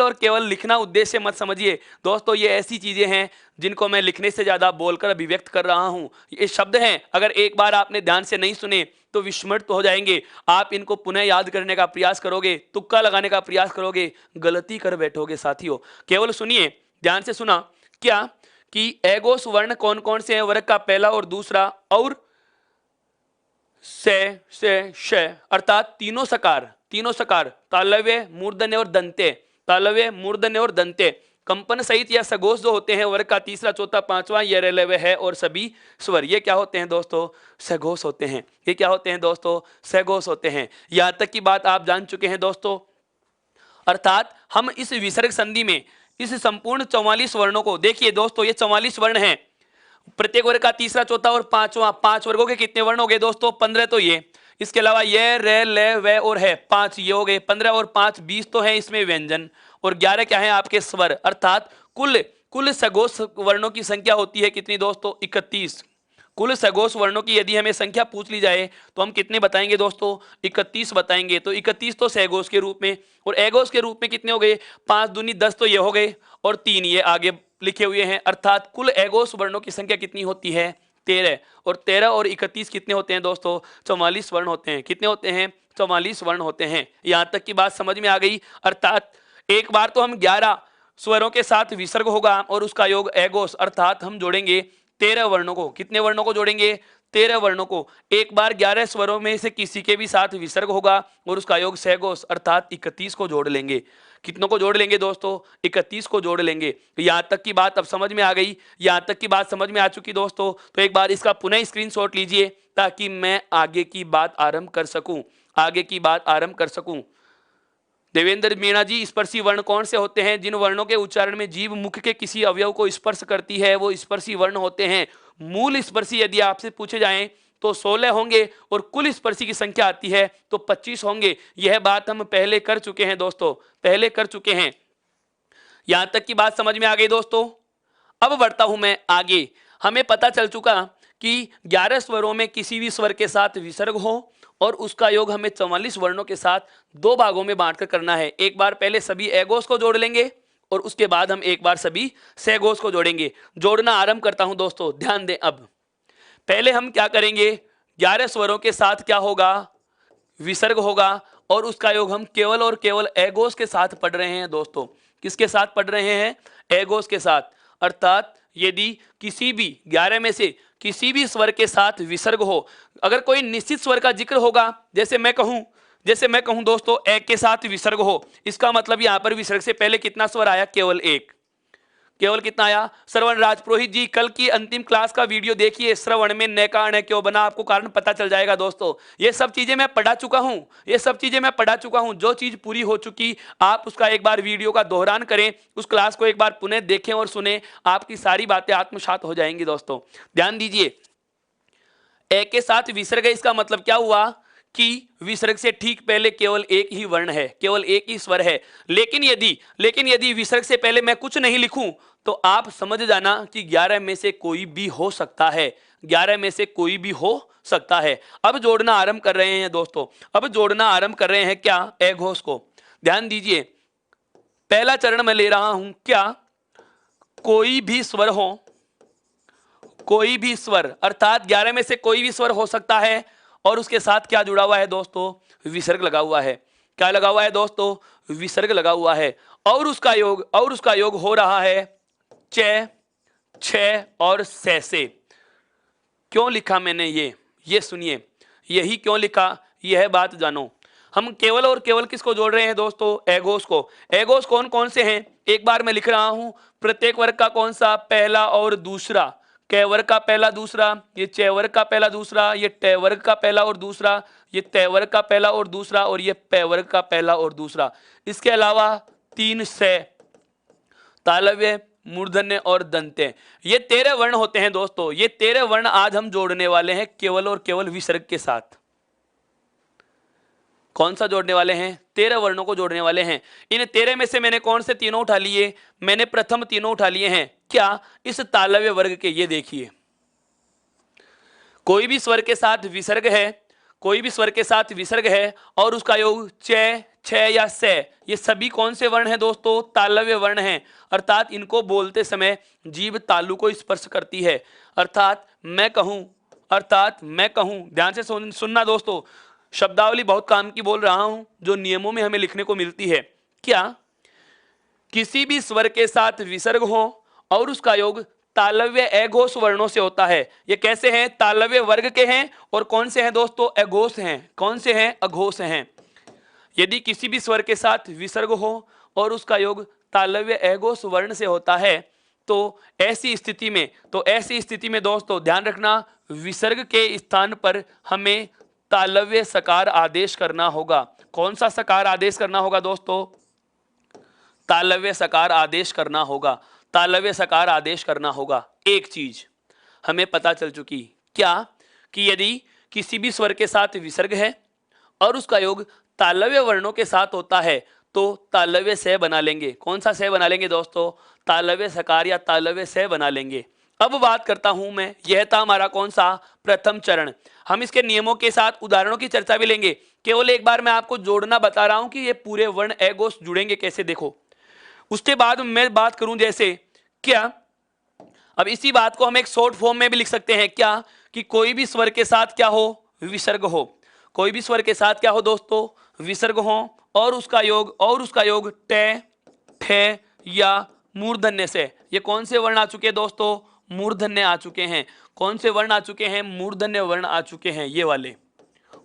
केवल लिखना उद्देश्य मत समझिए दोस्तों। ये ऐसी चीजें हैं जिनको मैं लिखने से ज्यादा बोलकर अभिव्यक्त कर रहा हूं। ये शब्द हैं, अगर एक बार आपने ध्यान से नहीं सुने तो विस्मृत हो जाएंगे। आप इनको पुनः याद करने का प्रयास करोगे, तुक्का लगाने का प्रयास करोगे, गलती कर बैठोगे साथियों। केवल सुनिए, ध्यान से सुना क्या कि अघोष वर्ण कौन कौन से हैं? वर्ग का पहला और दूसरा और से श, अर्थात तीनों सकार, तालव्य, मूर्धन्य और दंत्य, कंपन सहित या सघोष जो होते हैं वर्ग का तीसरा, चौथा, पांचवा, ये रेलवे है, और सभी स्वर, ये क्या होते हैं दोस्तों? सघोष होते हैं। ये क्या होते हैं दोस्तों? सघोष होते हैं। यहां तक की बात आप जान चुके हैं दोस्तों। अर्थात हम इस विसर्ग संधि में इस संपूर्ण 44 वर्णों को देखिए दोस्तों, ये 44 वर्ण हैं, प्रत्येक वर्ग का तीसरा, चौथा और पांचवा, 5 वर्गों के कितने वर्ण हो गए दोस्तों? 15 तो ये, इसके अलावा ये, रे, ले, वे और है, 5 ये हो गए। 15 और 5 20 तो है इसमें व्यंजन, और 11 क्या है आपके स्वर। अर्थात कुल सघोष वर्णों की संख्या होती है कितनी दोस्तों? 31। कुल सघोष वर्णों की यदि हमें संख्या पूछ ली जाए तो हम कितने बताएंगे दोस्तों? 31 बताएंगे। तो 31 तो सघोष के रूप में, और अघोष के रूप में कितने हो गए? 5 दूनी 10 तो ये हो गए, और 3 ये आगे लिखे हुए हैं। अर्थात कुल अघोष वर्णों की संख्या कितनी होती है? 13। और 13 और 31 कितने होते हैं दोस्तों? 44 वर्ण होते हैं। कितने होते हैं? 44 वर्ण होते हैं। यहां तक की बात समझ में आ गई। अर्थात एक बार तो हम 11 स्वरों के साथ विसर्ग होगा और उसका योग अघोष, अर्थात हम जोड़ेंगे 13 वर्णों को। कितने वर्णों को जोड़ेंगे? 13 वर्णों को। एक बार 11 स्वरों में से किसी के भी साथ विसर्ग होगा और उसका योग सघोष, अर्थात 31 को जोड़ लेंगे। कितनों को जोड़ लेंगे दोस्तों? 31 को जोड़ लेंगे। यहां तक की बात अब समझ में आ गई। यहां तक की बात समझ में आ चुकी दोस्तों, तो एक बार इसका पुनः स्क्रीनशॉट लीजिए ताकि मैं आगे की बात आरंभ कर सकूं। देवेंद्र मीणा जी, स्पर्शी वर्ण कौन से होते हैं? जिन वर्णों के उच्चारण में जीभ मुख के किसी अवयव को स्पर्श करती है वो स्पर्शी वर्ण होते हैं। मूल स्पर्शी यदि आपसे पूछे जाएं तो 16 होंगे, और कुल स्पर्शी की संख्या आती है तो 25 होंगे। यह बात हम पहले कर चुके हैं दोस्तों, पहले कर चुके हैं। यहां तक की बात समझ में आ गई दोस्तों। अब बढ़ता हूं मैं आगे। हमें पता चल चुका कि 11 स्वरों में किसी भी स्वर के साथ विसर्ग हो और उसका योग हमें 44 वर्णों के साथ 2 भागों में बांटकर करना है। एक बार पहले सभी अघोष को जोड़ लेंगे और उसके बाद हम एक बार सभी सघोष को जोड़ेंगे। जोड़ना आरंभ करता हूं दोस्तों, ध्यान दें। अब पहले हम क्या करेंगे? 11 स्वरों के साथ क्या होगा? विसर्ग होगा, और उसका योग हम केवल और केवल अघोष के साथ पढ़ रहे हैं दोस्तों। किसके साथ पढ़ रहे हैं? अघोष के साथ। अर्थात यदि किसी भी 11 में से किसी भी स्वर के साथ विसर्ग हो, अगर कोई निश्चित स्वर का जिक्र होगा, जैसे मैं कहूं दोस्तों ए के साथ विसर्ग हो, इसका मतलब यहां पर विसर्ग से पहले कितना स्वर आया? केवल एक। केवल कितना आया? श्रवण राजपुरोहित जी कल की अंतिम क्लास का वीडियो देखिए, श्रवण में न का अण क्यों बना, आपको कारण पता चल जाएगा दोस्तों। ये सब चीजें मैं पढ़ा चुका हूं, ये सब चीजें मैं पढ़ा चुका हूं। जो चीज पूरी हो चुकी आप उसका एक बार वीडियो का दोहरान करें, उस क्लास को एक बार पुनः देखें और सुने, आपकी सारी बातें आत्मसात हो जाएंगी दोस्तों। ध्यान दीजिए, ए के साथ विसर्ग है, इसका मतलब क्या हुआ कि विसर्ग से ठीक पहले केवल एक ही वर्ण है, केवल एक ही स्वर है। लेकिन यदि विसर्ग से पहले मैं कुछ नहीं लिखूं तो आप समझ जाना कि 11 में से कोई भी हो सकता है, 11 में से कोई भी हो सकता है। अब जोड़ना आरंभ कर रहे हैं दोस्तों, अब जोड़ना आरंभ कर रहे हैं क्या? ए घोष को। ध्यान दीजिए, पहला चरण मैं ले रहा हूं क्या? कोई भी स्वर हो, कोई भी स्वर, अर्थात 11 में से कोई भी स्वर हो सकता है और उसके साथ क्या जुड़ा हुआ है दोस्तों? विसर्ग लगा हुआ है। क्या लगा हुआ है दोस्तों? विसर्ग लगा हुआ है। और उसका योग हो रहा है च, छ और से। क्यों लिखा मैंने ये सुनिए, यही क्यों लिखा, यह बात जानो। हम केवल और केवल किसको जोड़ रहे हैं दोस्तों? एगोस को। एगोस कौन कौन से हैं? एक बार मैं लिख रहा हूं, प्रत्येक वर्ग का कौन सा? पहला और दूसरा। कै वर्ग का पहला दूसरा, ये चे वर्ग का पहला दूसरा, ये टे वर्ग का पहला और दूसरा, ये तय वर्ग का पहला और दूसरा, और ये पै वर्ग का पहला और दूसरा। इसके अलावा 3 से, तालव्य, मूर्धन्य और दंत्य। ये 13 वर्ण होते हैं दोस्तों। ये 13 वर्ण आज हम जोड़ने वाले हैं केवल और केवल विसर्ग के साथ। कौन सा जोड़ने वाले हैं? 13 वर्णों को जोड़ने वाले हैं। इन 13 में से मैंने कौन से तीनों उठा लिए? मैंने प्रथम तीनों उठा लिए हैं क्या? इस तालव्य वर्ग के। ये देखिए, कोई भी स्वर के साथ विसर्ग है, कोई भी स्वर के साथ विसर्ग है और उसका योग च, छ या से, ये सभी कौन से वर्ण हैं दोस्तों? तालव्य वर्ण हैं। अर्थात इनको बोलते समय जीभ तालु को स्पर्श करती है। अर्थात मैं कहूं, ध्यान से सुनना दोस्तों, शब्दावली बहुत काम की बोल रहा हूं जो नियमों में हमें लिखने को मिलती है। क्या? किसी भी स्वर के साथ विसर्ग हो और उसका योग तालव्य अघोष वर्णों से होता है। ये कैसे हैं? तालव्य वर्ग के हैं और कौन से हैं दोस्तों? अघोष हैं। कौन से हैं? अघोष हैं। यदि किसी भी स्वर के साथ विसर्ग हो और उसका योग तालव्य अघोष वर्ण से होता है तो ऐसी स्थिति में दोस्तों ध्यान रखना, विसर्ग के स्थान पर हमें तालव्य सकार आदेश करना होगा। कौन सा सकार आदेश करना होगा दोस्तों? तालव्य सकार आदेश करना होगा। तालव्य सकार आदेश करना होगा। एक चीज हमें पता चल चुकी, क्या? कि यदि किसी भी स्वर के साथ विसर्ग है और उसका योग तालव्य वर्णों के साथ होता है तो तालव्य से बना लेंगे। कौन सा से बना लेंगे दोस्तों? तालव्य सकार या तालव्य से बना लेंगे। अब बात करता हूं मैं, यह था हमारा कौन सा? प्रथम चरण। हम इसके नियमों के साथ उदाहरणों की चर्चा भी लेंगे। केवल एक बार मैं आपको जोड़ना बता रहा हूं कि ये पूरे वर्ण अघोष जुड़ेंगे कैसे, देखो। उसके बाद मैं बात करूं जैसे क्या, अब इसी बात को हम एक शॉर्ट फॉर्म में भी लिख सकते हैं क्या? कि कोई भी स्वर के साथ क्या हो? विसर्ग हो। कोई भी स्वर के साथ क्या हो दोस्तों? विसर्ग हो और उसका योग टे, ठे या मूर्धन्य से। ये कौन से वर्ण आ चुके हैं दोस्तों? मूर्धन्य आ चुके हैं। कौन से वर्ण आ चुके हैं? मूर्धन्य वर्ण आ चुके हैं। ये वाले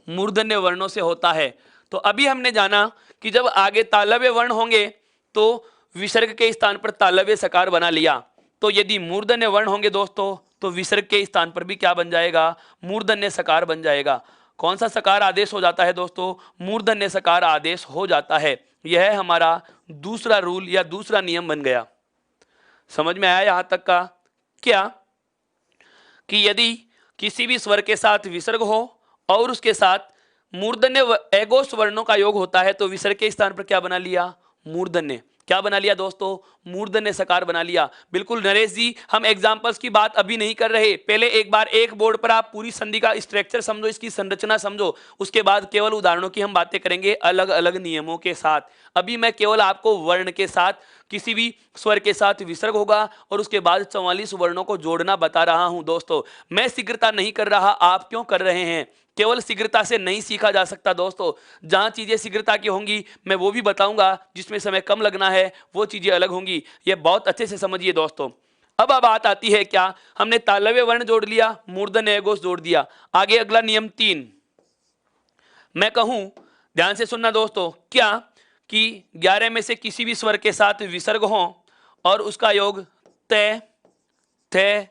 मूर्धन्य वर्णों से होता है। तो अभी हमने जाना कि जब आगे तालव्य वर्ण होंगे तो विसर्ग के स्थान पर तालव्य सकार बना लिया। तो यदि मूर्धन्य वर्ण होंगे दोस्तों तो विसर्ग के स्थान पर भी क्या बन जाएगा? मूर्धन्य सकार बन जाएगा। कौन सा सकार आदेश हो जाता है दोस्तों? मूर्धन्य सकार आदेश हो जाता है। यह हमारा दूसरा रूल या दूसरा नियम बन गया। समझ में आया यहां तक का? क्या? कि यदि किसी भी स्वर के साथ विसर्ग हो और उसके साथ मूर्धन्य अघोष वर्णों का योग होता है तो विसर्ग के स्थान पर क्या बना लिया? मूर्धन्य। क्या बना लिया दोस्तों? मूर्धन्य सकार बना लिया। बिल्कुल नरेश जी, हम एग्जांपल्स की बात अभी नहीं कर रहे। पहले एक बार एक बोर्ड पर आप पूरी संधि का स्ट्रक्चर समझो, इसकी संरचना समझो, उसके बाद केवल उदाहरणों की हम बातें करेंगे अलग अलग नियमों के साथ। अभी मैं केवल आपको वर्ण के साथ, किसी भी स्वर के साथ विसर्ग होगा और उसके बाद 44 वर्णों को जोड़ना बता रहा हूं दोस्तों। मैं शीघ्रता नहीं कर रहा, आप क्यों कर रहे हैं? केवल शीघ्रता से नहीं सीखा जा सकता दोस्तों। जहां चीजें शीघ्रता की होंगी मैं वो भी बताऊंगा, जिसमें समय कम लगना है वो चीजें अलग होंगी। ये बहुत अच्छे से समझिए दोस्तों। अब बात आती है क्या? हमने तालव्य वर्ण जोड़ लिया, मूर्धन्य अघोष जोड़ दिया। आगे अगला नियम 3 मैं कहूं, ध्यान से सुनना दोस्तों, क्या? कि 11 में से किसी भी स्वर के साथ विसर्ग हो और उसका योग ते, थे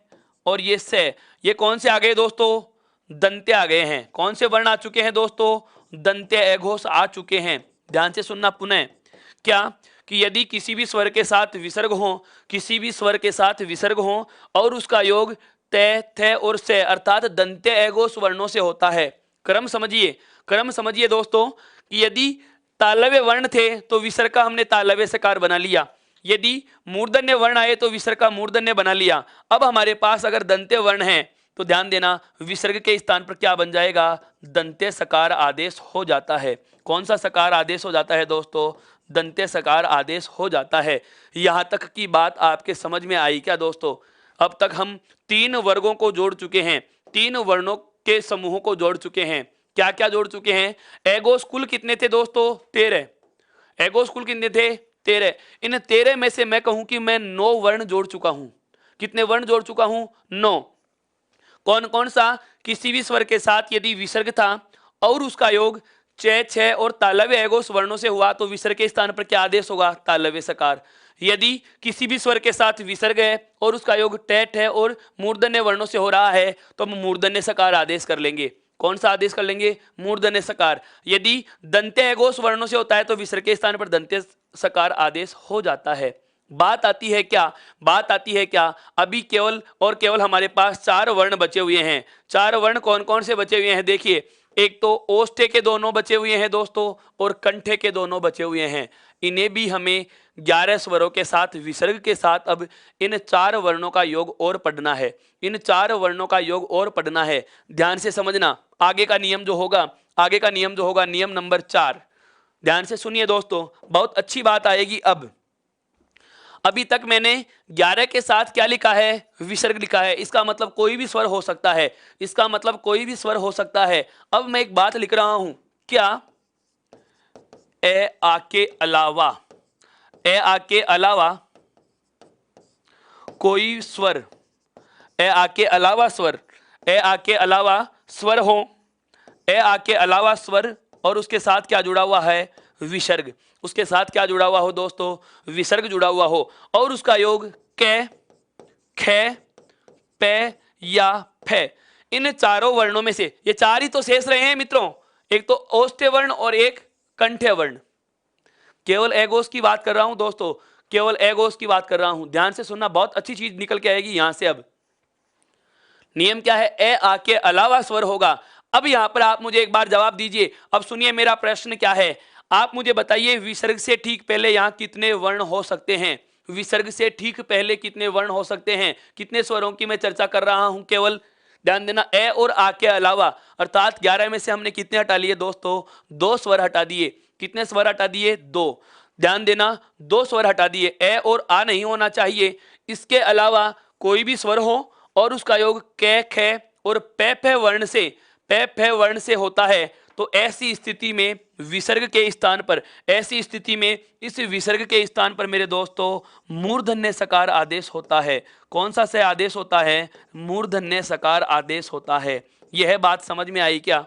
और ये से, ये कौन से आ गए दोस्तों? दंते आ गए हैं। कौन से वर्ण आ चुके हैं दोस्तों? दंते एघोष आ चुके हैं। ध्यान से सुनना पुनः। क्या कि यदि किसी भी स्वर के साथ विसर्ग हो, किसी भी स्वर के साथ विसर्ग हो और उसका योग ते, थे और से अर्थात दंते एघोष वर्णों से होता है। क्रम समझिए, क्रम समझिए दोस्तों कि यदि तालव्य वर्ण थे तो विसर्ग का हमने तालव्य सकार बना लिया, यदि मूर्धन्य वर्ण आए तो विसर्ग का मूर्धन्य बना लिया। अब हमारे पास अगर दंते वर्ण है तो ध्यान देना विसर्ग के स्थान पर क्या बन जाएगा? दंते सकार आदेश हो जाता है। कौन सा सकार आदेश हो जाता है दोस्तों? दंते सकार आदेश हो जाता है। यहां तक की बात आपके समझ में आई क्या दोस्तों? अब तक हम 3 वर्गों को जोड़ चुके हैं, 3 वर्णों के समूहों को जोड़ चुके हैं। क्या क्या जोड़ चुके हैं? एगोस कुल कितने थे दोस्तों? 13। एगोस कुल कितने थे? 13। इन 13 में से मैं कहूं कि मैं 9 वर्ण जोड़ चुका हूं। कितने वर्ण जोड़ चुका हूं? 9। कौन कौन सा? किसी भी स्वर के साथ यदि विसर्ग था और उसका योग चे, छे और तालव्य एगोस वर्णों से हुआ तो विसर्ग के स्थान पर क्या आदेश होगा? तालव्य सकार। यदि किसी भी स्वर के साथ विसर्ग है और उसका योग टेट है और मूर्धन्य वर्णों से हो रहा है तो हम मूर्धन्य सकार आदेश कर लेंगे। कौन सा आदेश कर लेंगे? मूर्धन्य सकार। यदि दंते एगोस वर्णों से होता है तो विसर्ग के स्थान पर दंते सकार आदेश हो जाता है। बात आती है क्या? बात आती है क्या? अभी केवल और केवल हमारे पास 4 वर्ण बचे हुए हैं। 4 वर्ण कौन कौन से बचे हुए हैं? देखिए, एक तो ओष्ठे के दोनों बचे हुए हैं दोस्तों और कंठे के दोनों बचे हुए हैं। इन्हें भी हमें 11 स्वरों के साथ विसर्ग के साथ अब इन 4 वर्णों का योग और पढ़ना है। इन 4 वर्णों का योग और पढ़ना है। ध्यान से समझना आगे का नियम जो होगा, आगे का नियम जो होगा, नियम नंबर 4। ध्यान से सुनिए दोस्तों, बहुत अच्छी बात आएगी अब। अभी तक मैंने 11 के साथ क्या लिखा है? विसर्ग लिखा है। इसका मतलब कोई भी स्वर हो सकता है, इसका मतलब कोई भी स्वर हो सकता है। अब मैं एक बात लिख रहा हूं, क्या? ए आ के अलावा, ए आ के अलावा कोई स्वर, ए आ के अलावा स्वर, ए आ के अलावा स्वर हो, ए आ के अलावा स्वर और उसके साथ क्या जुड़ा हुआ है? विसर्ग। उसके साथ क्या जुड़ा हुआ हो दोस्तों? विसर्ग जुड़ा हुआ हो और उसका योग कै, खे, पे या फे। इन चारों वर्णों में से ये 4 ही तो शेष रहे हैं मित्रों, एक तो ओष्ठ्य वर्ण और एक कंठ्य वर्ण। केवल एगोस की बात कर रहा हूं दोस्तों, केवल एगोस की बात कर रहा हूं। ध्यान से सुनना, बहुत अच्छी चीज निकल के आएगी यहां से। अब नियम क्या है? ए आ के अलावा स्वर होगा। अब यहां पर आप मुझे एक बार जवाब दीजिए। अब सुनिए मेरा प्रश्न क्या है, आप मुझे बताइए विसर्ग से ठीक पहले यहां कितने वर्ण हो सकते हैं? विसर्ग से ठीक पहले कितने वर्ण हो सकते हैं? कितने स्वरों की मैं चर्चा कर रहा हूं केवल? ध्यान देना, ए और आ के अलावा, अर्थात 11 में से हमने कितने हटा लिए दोस्तों? 2 स्वर हटा दिए। कितने स्वर हटा दिए? 2। ध्यान देना, 2 स्वर हटा दिए। ए और आ नहीं होना चाहिए। इसके अलावा कोई भी स्वर हो और उसका योग कै, खे और पे, फे वर्ण से, पे, फे वर्ण से होता है तो ऐसी स्थिति में विसर्ग के स्थान पर, ऐसी स्थिति में इस विसर्ग के स्थान पर मेरे दोस्तों मूर्धन्य सकार आदेश होता है। कौन सा से आदेश होता है? मूर्धन्य सकार आदेश होता है। यह बात समझ में आई क्या?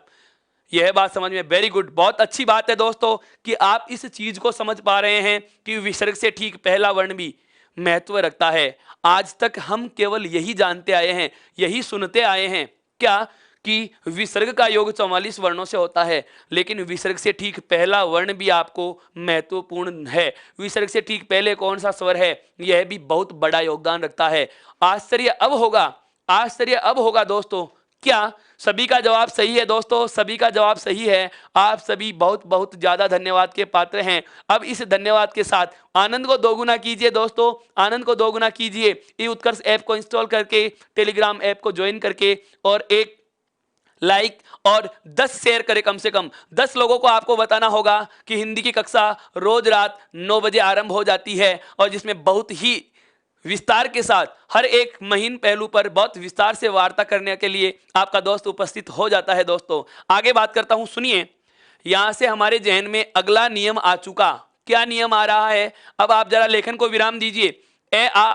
यह बात समझ में? वेरी गुड, बहुत अच्छी बात है दोस्तों कि आप इस चीज को समझ पा रहे हैं कि विसर्ग से ठीक पहला वर्ण भी महत्व रखता है। आज तक हम केवल यही जानते आए हैं, यही सुनते आए हैं क्या कि विसर्ग का योग 44 वर्णों से होता है, लेकिन विसर्ग से ठीक पहला वर्ण भी आपको महत्वपूर्ण है। विसर्ग से ठीक पहले कौन सा स्वर है, यह भी बहुत बड़ा योगदान रखता है। आश्चर्य अब होगा, आश्चर्य अब होगा दोस्तों, क्या सभी का जवाब सही है दोस्तों? सभी का जवाब सही है। आप सभी बहुत बहुत ज्यादा धन्यवाद के पात्र हैं। अब इस धन्यवाद के साथ आनंद को दोगुना कीजिए दोस्तों, आनंद को दोगुना कीजिए। ई उत्कर्ष ऐप को इंस्टॉल करके, टेलीग्राम ऐप को ज्वाइन करके और एक लाइक और 10 शेयर करें। कम से कम 10 लोगों को आपको बताना होगा कि हिंदी की कक्षा रोज रात 9 बजे आरंभ हो जाती है और जिसमें बहुत ही विस्तार के साथ हर एक महीन पहलू पर बहुत विस्तार से वार्ता करने के लिए आपका दोस्त उपस्थित हो जाता है। दोस्तों आगे बात करता हूं, सुनिए। यहां से हमारे जहन में अगला नियम आ चुका। क्या नियम आ रहा है? अब आप जरा लेखन को विराम दीजिए। ए आ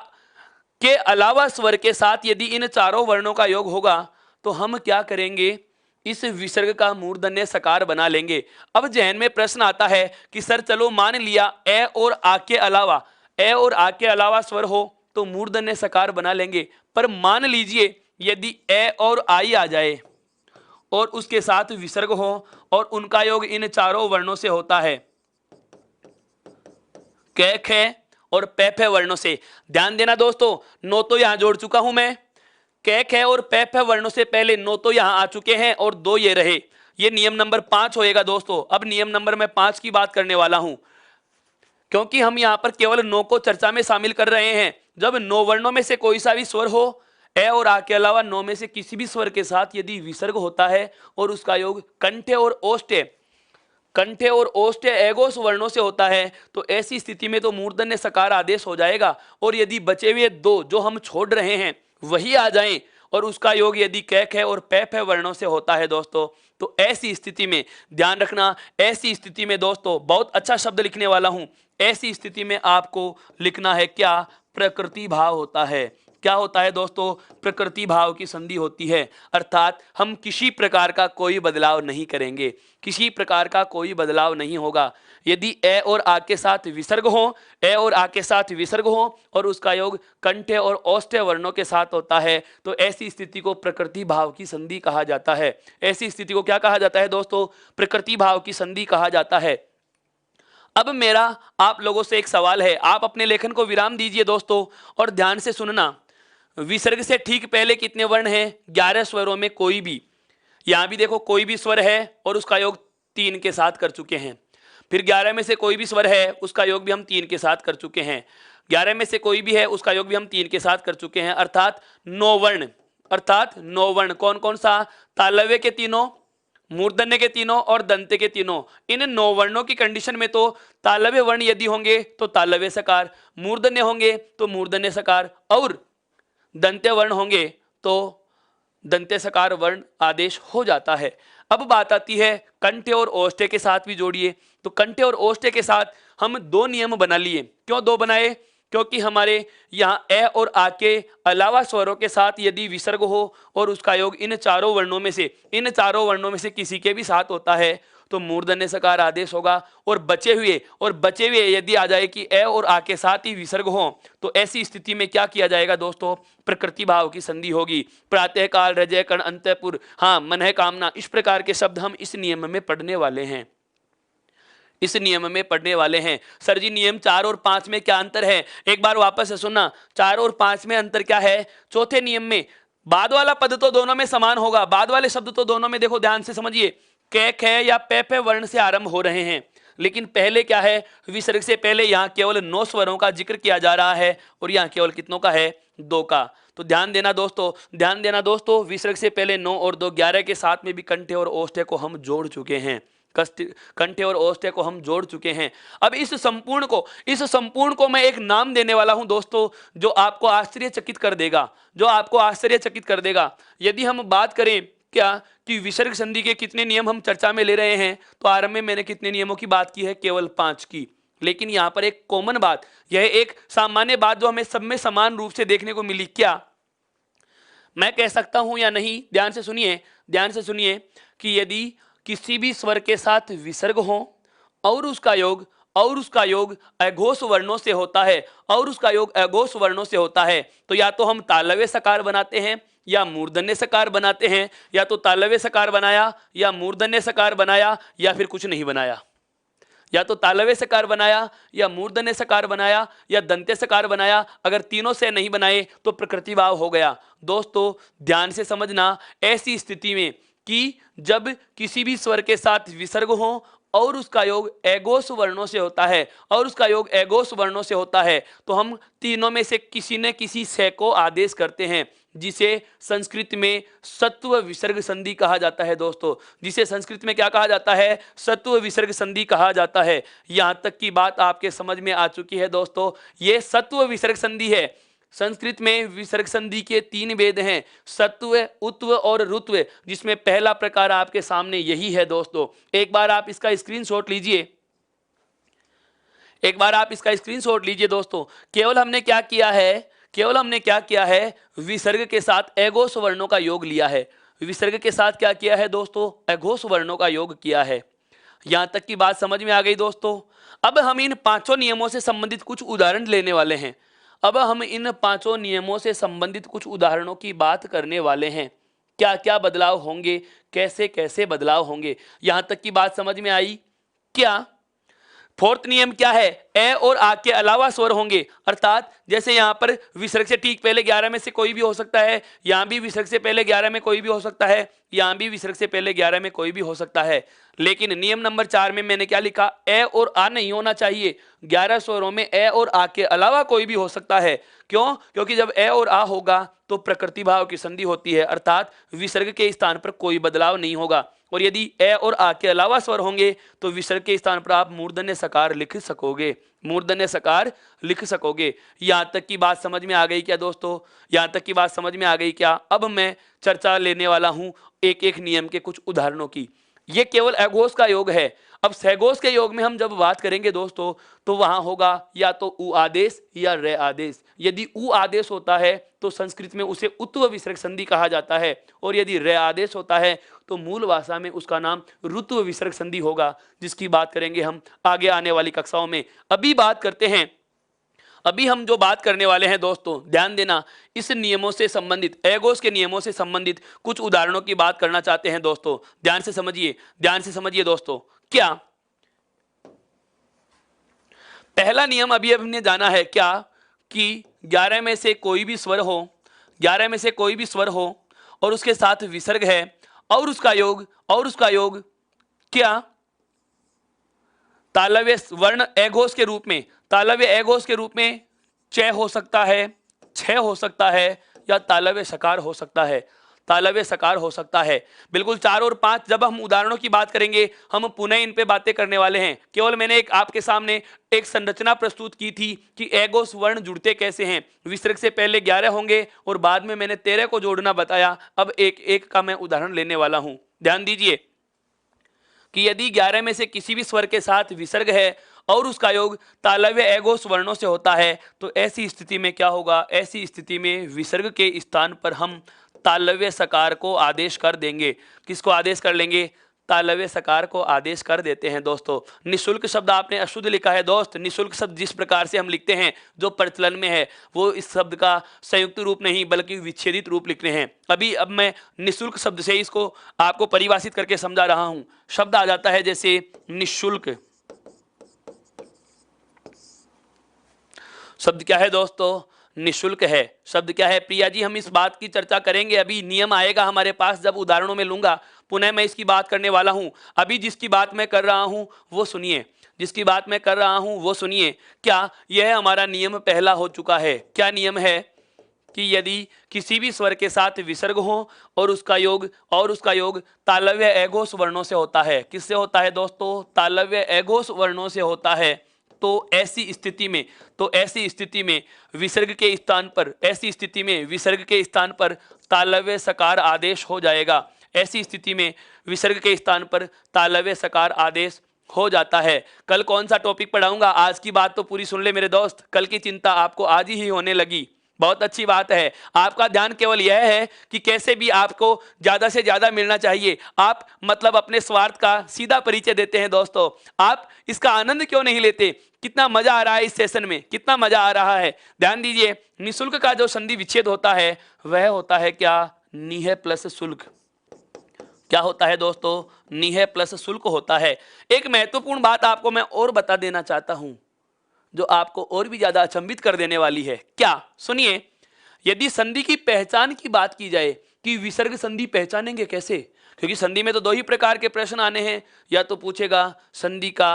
के अलावा स्वर के साथ यदि इन चारों वर्णों का योग होगा तो हम क्या करेंगे? इस विसर्ग का मूर्धन्य सकार बना लेंगे। अब जहन में प्रश्न आता है कि सर चलो मान लिया ए और आ के अलावा, ए और आ के अलावा स्वर हो तो मूर्धन्य सकार बना लेंगे। पर मान लीजिए यदि ए और आई आ जाए और उसके साथ विसर्ग हो और उनका योग इन चारों वर्णों से होता है, क ख और पे फे वर्णों से। ध्यान देना दोस्तों, नो तो यहां जोड़ चुका हूं मैं, क ख और पे फे वर्णों से पहले नो तो यहां आ चुके हैं और दो ये रहे। ये नियम नंबर 5 होएगा दोस्तों। अब नियम नंबर मैं 5 की बात करने वाला हूं, क्योंकि हम यहां पर केवल नो को चर्चा में शामिल कर रहे हैं। जब नो वर्णों में से कोई सा भी स्वर हो, ए और आ के अलावा नो में से किसी भी स्वर के साथ यदि विसर्ग होता है और उसका योग कंठे और ओष्ठ्य, कंठे और ओष्ठ्य एगोस वर्णों से होता है, तो ऐसी स्थिति में तो मूर्धन्य सकार आदेश हो जाएगा। और यदि बचे हुए दो जो हम छोड़ रहे हैं वही आ जाएं और उसका योग यदि क ख और पे फे वर्णों से होता है दोस्तों, तो ऐसी स्थिति में ध्यान रखना, ऐसी स्थिति में दोस्तों बहुत अच्छा शब्द लिखने वाला हूं, ऐसी स्थिति में आपको लिखना है क्या, प्रकृति भाव होता है। क्या होता है दोस्तों, प्रकृति भाव की संधि होती है। अर्थात हम किसी प्रकार का कोई बदलाव नहीं करेंगे, किसी प्रकार का कोई बदलाव नहीं होगा। यदि ए और आ के साथ विसर्ग हो, ए और आ के साथ विसर्ग हो और उसका योग कंठे और ओष्ठ्य वर्णों के साथ होता है, तो ऐसी स्थिति को प्रकृति भाव की संधि कहा जाता है। ऐसी स्थिति को क्या कहा जाता है दोस्तों, प्रकृति भाव की संधि कहा जाता है। अब मेरा आप लोगों से एक सवाल है, आप अपने लेखन को विराम दीजिए दोस्तों और ध्यान से सुनना। विसर्ग से ठीक पहले कितने वर्ण हैं, 11 स्वरों में कोई भी। यहां भी देखो कोई भी स्वर है और उसका योग 3 के साथ कर चुके हैं। फिर 11 में से कोई भी स्वर है, उसका योग भी हम 3 के साथ कर चुके हैं। 11 में से कोई भी है, उसका योग भी हम 3 के साथ कर चुके हैं। अर्थात 9 वर्ण, अर्थात 9 वर्ण। कौन कौन सा, तालव्य के तीनों, मूर्धन्य के तीनों और दंत्य के तीनों। इन 9 वर्णों की कंडीशन में तो तालव्य वर्ण यदि होंगे तो तालव्य सकार, मूर्धन्य होंगे तो मूर्धन्य सकार, और दंत्य वर्ण होंगे तो दंत्य सकार वर्ण आदेश हो जाता है। अब बात आती है कंठे और ओष्ठ्य के साथ भी जोड़िए। तो कंठे और ओष्ठ्य के साथ हम 2 नियम बना लिए। क्यों 2 बनाए, क्योंकि हमारे यहाँ ए और आ के अलावा स्वरों के साथ यदि विसर्ग हो और उसका योग इन चारों वर्णों में से किसी के भी साथ होता है तो मूर्धन्य सकार आदेश होगा। और बचे हुए यदि आ जाए कि ए और आ के साथ ही विसर्ग हो, तो ऐसी स्थिति में क्या किया जाएगा दोस्तों, प्रकृति भाव की संधि होगी। प्रातः काल, हृदय कण, अंतःपुर, हाँ, मन है कामना, इस प्रकार के शब्द हम इस नियम में पढ़ने वाले हैं, इस नियम में पढ़ने वाले हैं। सर जी नियम 4 और 5 में क्या अंतर है, एक बार वापस से सुनना। 4 और 5 में अंतर क्या है, चौथे नियम में बाद वाला पद तो दोनों में समान होगा, बाद वाले शब्द तो दोनों में, देखो ध्यान से समझिए, क ख या पे फे वर्ण से आरंभ हो रहे हैं, लेकिन पहले क्या है, विसर्ग से पहले यहां केवल 9 स्वरों का जिक्र किया जा रहा है और यहां केवल कितनों का है, 2 का। तो ध्यान देना दोस्तों, विसर्ग से पहले 9 और 2 11 के साथ में भी कंठे और ओष्ठ्य को हम जोड़ चुके हैं, कंठे और ओष्ठ्य को हम जोड़ चुके हैं। अब इस संपूर्ण को मैं एक नाम देने वाला हूं दोस्तों, जो आपको आश्चर्यचकित कर देगा। यदि हम बात करें क्या कि विसर्ग संधि के कितने नियम हम चर्चा में ले रहे हैं, तो आरंभ में मैंने कितने नियमों की बात की है, केवल 5 की। लेकिन यहां पर एक कॉमन बात, यह एक सामान्य बात जो हमें सब में समान रूप से देखने को मिली, क्या मैं कह सकता हूं या नहीं, ध्यान से सुनिए कि यदि किसी भी स्वर के साथ विसर्ग हो और उसका योग अघोष वर्णों से होता है, तो या तो हम तालव्य सकार बनाते हैं या मूर्धन्य सकार बनाते हैं, या तो तालव्य सकार बनाया या मूर्धन्य सकार बनाया या फिर कुछ नहीं बनाया, या तो तालव्य सकार बनाया या मूर्धन्य सकार बनाया या दंत्य सकार बनाया। अगर तीनों से नहीं बनाए तो प्रकृति भाव हो गया। दोस्तों ध्यान से समझना, ऐसी स्थिति में कि जब किसी भी स्वर के साथ विसर्ग हो और उसका योग एगोस वर्णों से होता है, तो हम तीनों में से किसी न किसी से को आदेश करते हैं, जिसे संस्कृत में सत्व विसर्ग संधि कहा जाता है दोस्तों। जिसे संस्कृत में क्या कहा जाता है, सत्व विसर्ग संधि कहा जाता है। यहां तक की बात आपके समझ में आ चुकी है दोस्तों, ये सत्व विसर्ग संधि है। संस्कृत में विसर्ग संधि के 3 भेद हैं, सत्व, उत्व और रुत्व, जिसमें पहला प्रकार आपके सामने यही है दोस्तों। एक बार आप इसका स्क्रीनशॉट लीजिए दोस्तों। केवल हमने क्या किया है, विसर्ग के साथ एगोस वर्णों का योग लिया है। विसर्ग के साथ क्या किया है दोस्तों, एगोस वर्णों का योग किया है। यहां तक की बात समझ में आ गई दोस्तों। अब हम इन 5 नियमों से संबंधित कुछ उदाहरण लेने वाले हैं। अब हम इन पांचों नियमों से संबंधित कुछ उदाहरणों की बात करने वाले हैं। क्या क्या बदलाव होंगे, कैसे कैसे बदलाव होंगे, यहां तक की बात समझ में आई क्या? फोर्थ नियम क्या है? ए और आ के अलावा स्वर होंगे, अर्थात जैसे यहां पर विसर्ग से ठीक पहले 11 में से कोई भी हो सकता है, यहां भी विसर्ग से पहले 11 में कोई भी हो सकता है, यहां भी विसर्ग से पहले 11 में कोई भी हो सकता है। लेकिन नियम नंबर 4 में मैंने क्या लिखा? ए और आ नहीं होना चाहिए। 11 स्वरों में ए और आ के अलावा कोई भी हो सकता है। क्यों? क्योंकि जब ए और आ होगा तो प्रकृति भाव की संधि होती है, अर्थात विसर्ग के स्थान पर कोई बदलाव नहीं होगा। और यदि ए और आ के अलावा स्वर होंगे तो विसर्ग के स्थान पर आप मूर्धन्य सकार लिख सकोगे, मूर्धन्य सकार लिख सकोगे। यहां तक की बात समझ में आ गई क्या दोस्तों? यहां तक की बात समझ में आ गई क्या? अब मैं चर्चा लेने वाला हूं एक एक नियम के कुछ उदाहरणों की। ये केवल एगोस का योग है। अब सैगोस के योग में हम जब बात करेंगे दोस्तों तो वहां होगा या तो उ आदेश या रे आदेश। यदि उ आदेश होता है तो संस्कृत में उसे उत्व विसर्ग संधि कहा जाता है, और यदि रे आदेश होता है तो मूल भाषा में उसका नाम ऋत्व विसर्ग संधि होगा, जिसकी बात करेंगे हम आगे आने वाली कक्षाओं में। अभी बात करते हैं, अभी हम जो बात करने वाले हैं दोस्तों, ध्यान देना, इस नियमों से संबंधित, एगोस के नियमों से संबंधित कुछ उदाहरणों की बात करना चाहते हैं दोस्तों। ध्यान से समझिए, ध्यान से समझिए दोस्तों। क्या पहला नियम अभी हमने जाना है क्या? कि 11 में से कोई भी स्वर हो, 11 में से कोई भी स्वर हो और उसके साथ विसर्ग है और उसका योग, और उसका योग क्या? तालव्य वर्ण एघोष के रूप में, तालव्य एघोष के रूप में च हो सकता है, छ हो सकता है, या तालव्य सकार हो सकता है, तालव्य सकार हो सकता है। बिल्कुल 4 और 5 जब हम उदाहरणों की बात करेंगे हम पुनः इन पे बातें करने वाले हैं। केवल मैंने एक आपके सामने एक संरचना प्रस्तुत की थी कि एगोस वर्ण जुड़ते कैसे हैं। विसर्ग से पहले 11 होंगे और बाद में मैंने 13 को जोड़ना बताया। अब एक एक का मैं उदाहरण लेने वाला हूं। ध्यान दीजिए कि यदि 11 में से किसी भी स्वर के साथ विसर्ग है और उसका योग तालव्य एगोस वर्णों से होता है तो ऐसी स्थिति में क्या होगा? ऐसी स्थिति में विसर्ग के स्थान पर हम तालव्य सकार को आदेश कर देंगे। किसको आदेश कर लेंगे? तालव्य सकार को आदेश कर देते हैं दोस्तों। निःशुल्क शब्द आपने अशुद्ध लिखा है दोस्त। निःशुल्क शब्द जिस प्रकार से हम लिखते हैं जो प्रचलन में है वो इस शब्द का संयुक्त रूप नहीं बल्कि विच्छेदित रूप लिखते हैं। अब मैं निःशुल्क शब्द से इसको आपको परिभाषित करके समझा रहा हूं। शब्द आ जाता है जैसे निःशुल्क। शब्द क्या है दोस्तों? निःशुल्क है। शब्द क्या है प्रिया जी? हम इस बात की चर्चा करेंगे, अभी नियम आएगा हमारे पास जब उदाहरणों में लूंगा पुनः मैं इसकी बात करने वाला हूं। अभी जिसकी बात मैं कर रहा हूं वो सुनिए, जिसकी बात मैं कर रहा हूं वो सुनिए। क्या यह हमारा नियम पहला हो चुका है? क्या नियम है? कि यदि किसी भी स्वर के साथ विसर्ग हो और उसका योग तालव्य एघोष वर्णों से होता है। किससे होता है दोस्तों? तालव्य एघोष वर्णों से होता है। तो ऐसी स्थिति में विसर्ग के स्थान पर, ऐसी स्थिति में विसर्ग के स्थान पर तालव्य सकार आदेश हो जाएगा। ऐसी स्थिति में विसर्ग के स्थान पर तालव्य सकार आदेश हो जाता है। कल कौन सा टॉपिक पढ़ाऊंगा? आज की बात तो पूरी सुन ले मेरे दोस्त, कल की चिंता आपको आज ही होने लगी। बहुत अच्छी बात है। आपका ध्यान केवल यह है कि कैसे भी आपको ज्यादा से ज्यादा मिलना चाहिए। आप मतलब अपने स्वार्थ का सीधा परिचय देते हैं दोस्तों। आप इसका आनंद क्यों नहीं लेते? कितना मजा आ रहा है इस सेशन में, कितना मजा आ रहा है। ध्यान दीजिए, निःशुल्क का जो संधि विच्छेद होता है वह होता है क्या? निह प्लस शुल्क। क्या होता है दोस्तों? निह प्लस शुल्क होता है। एक महत्वपूर्ण बात आपको मैं और बता देना चाहता हूं जो आपको और भी ज्यादा अचंभित कर देने वाली है। क्या? सुनिए, यदि संधि की पहचान की बात की जाए कि विसर्ग संधि पहचानेंगे कैसे, क्योंकि संधि में तो 2 ही प्रकार के प्रश्न आने हैं। या तो पूछेगा संधि का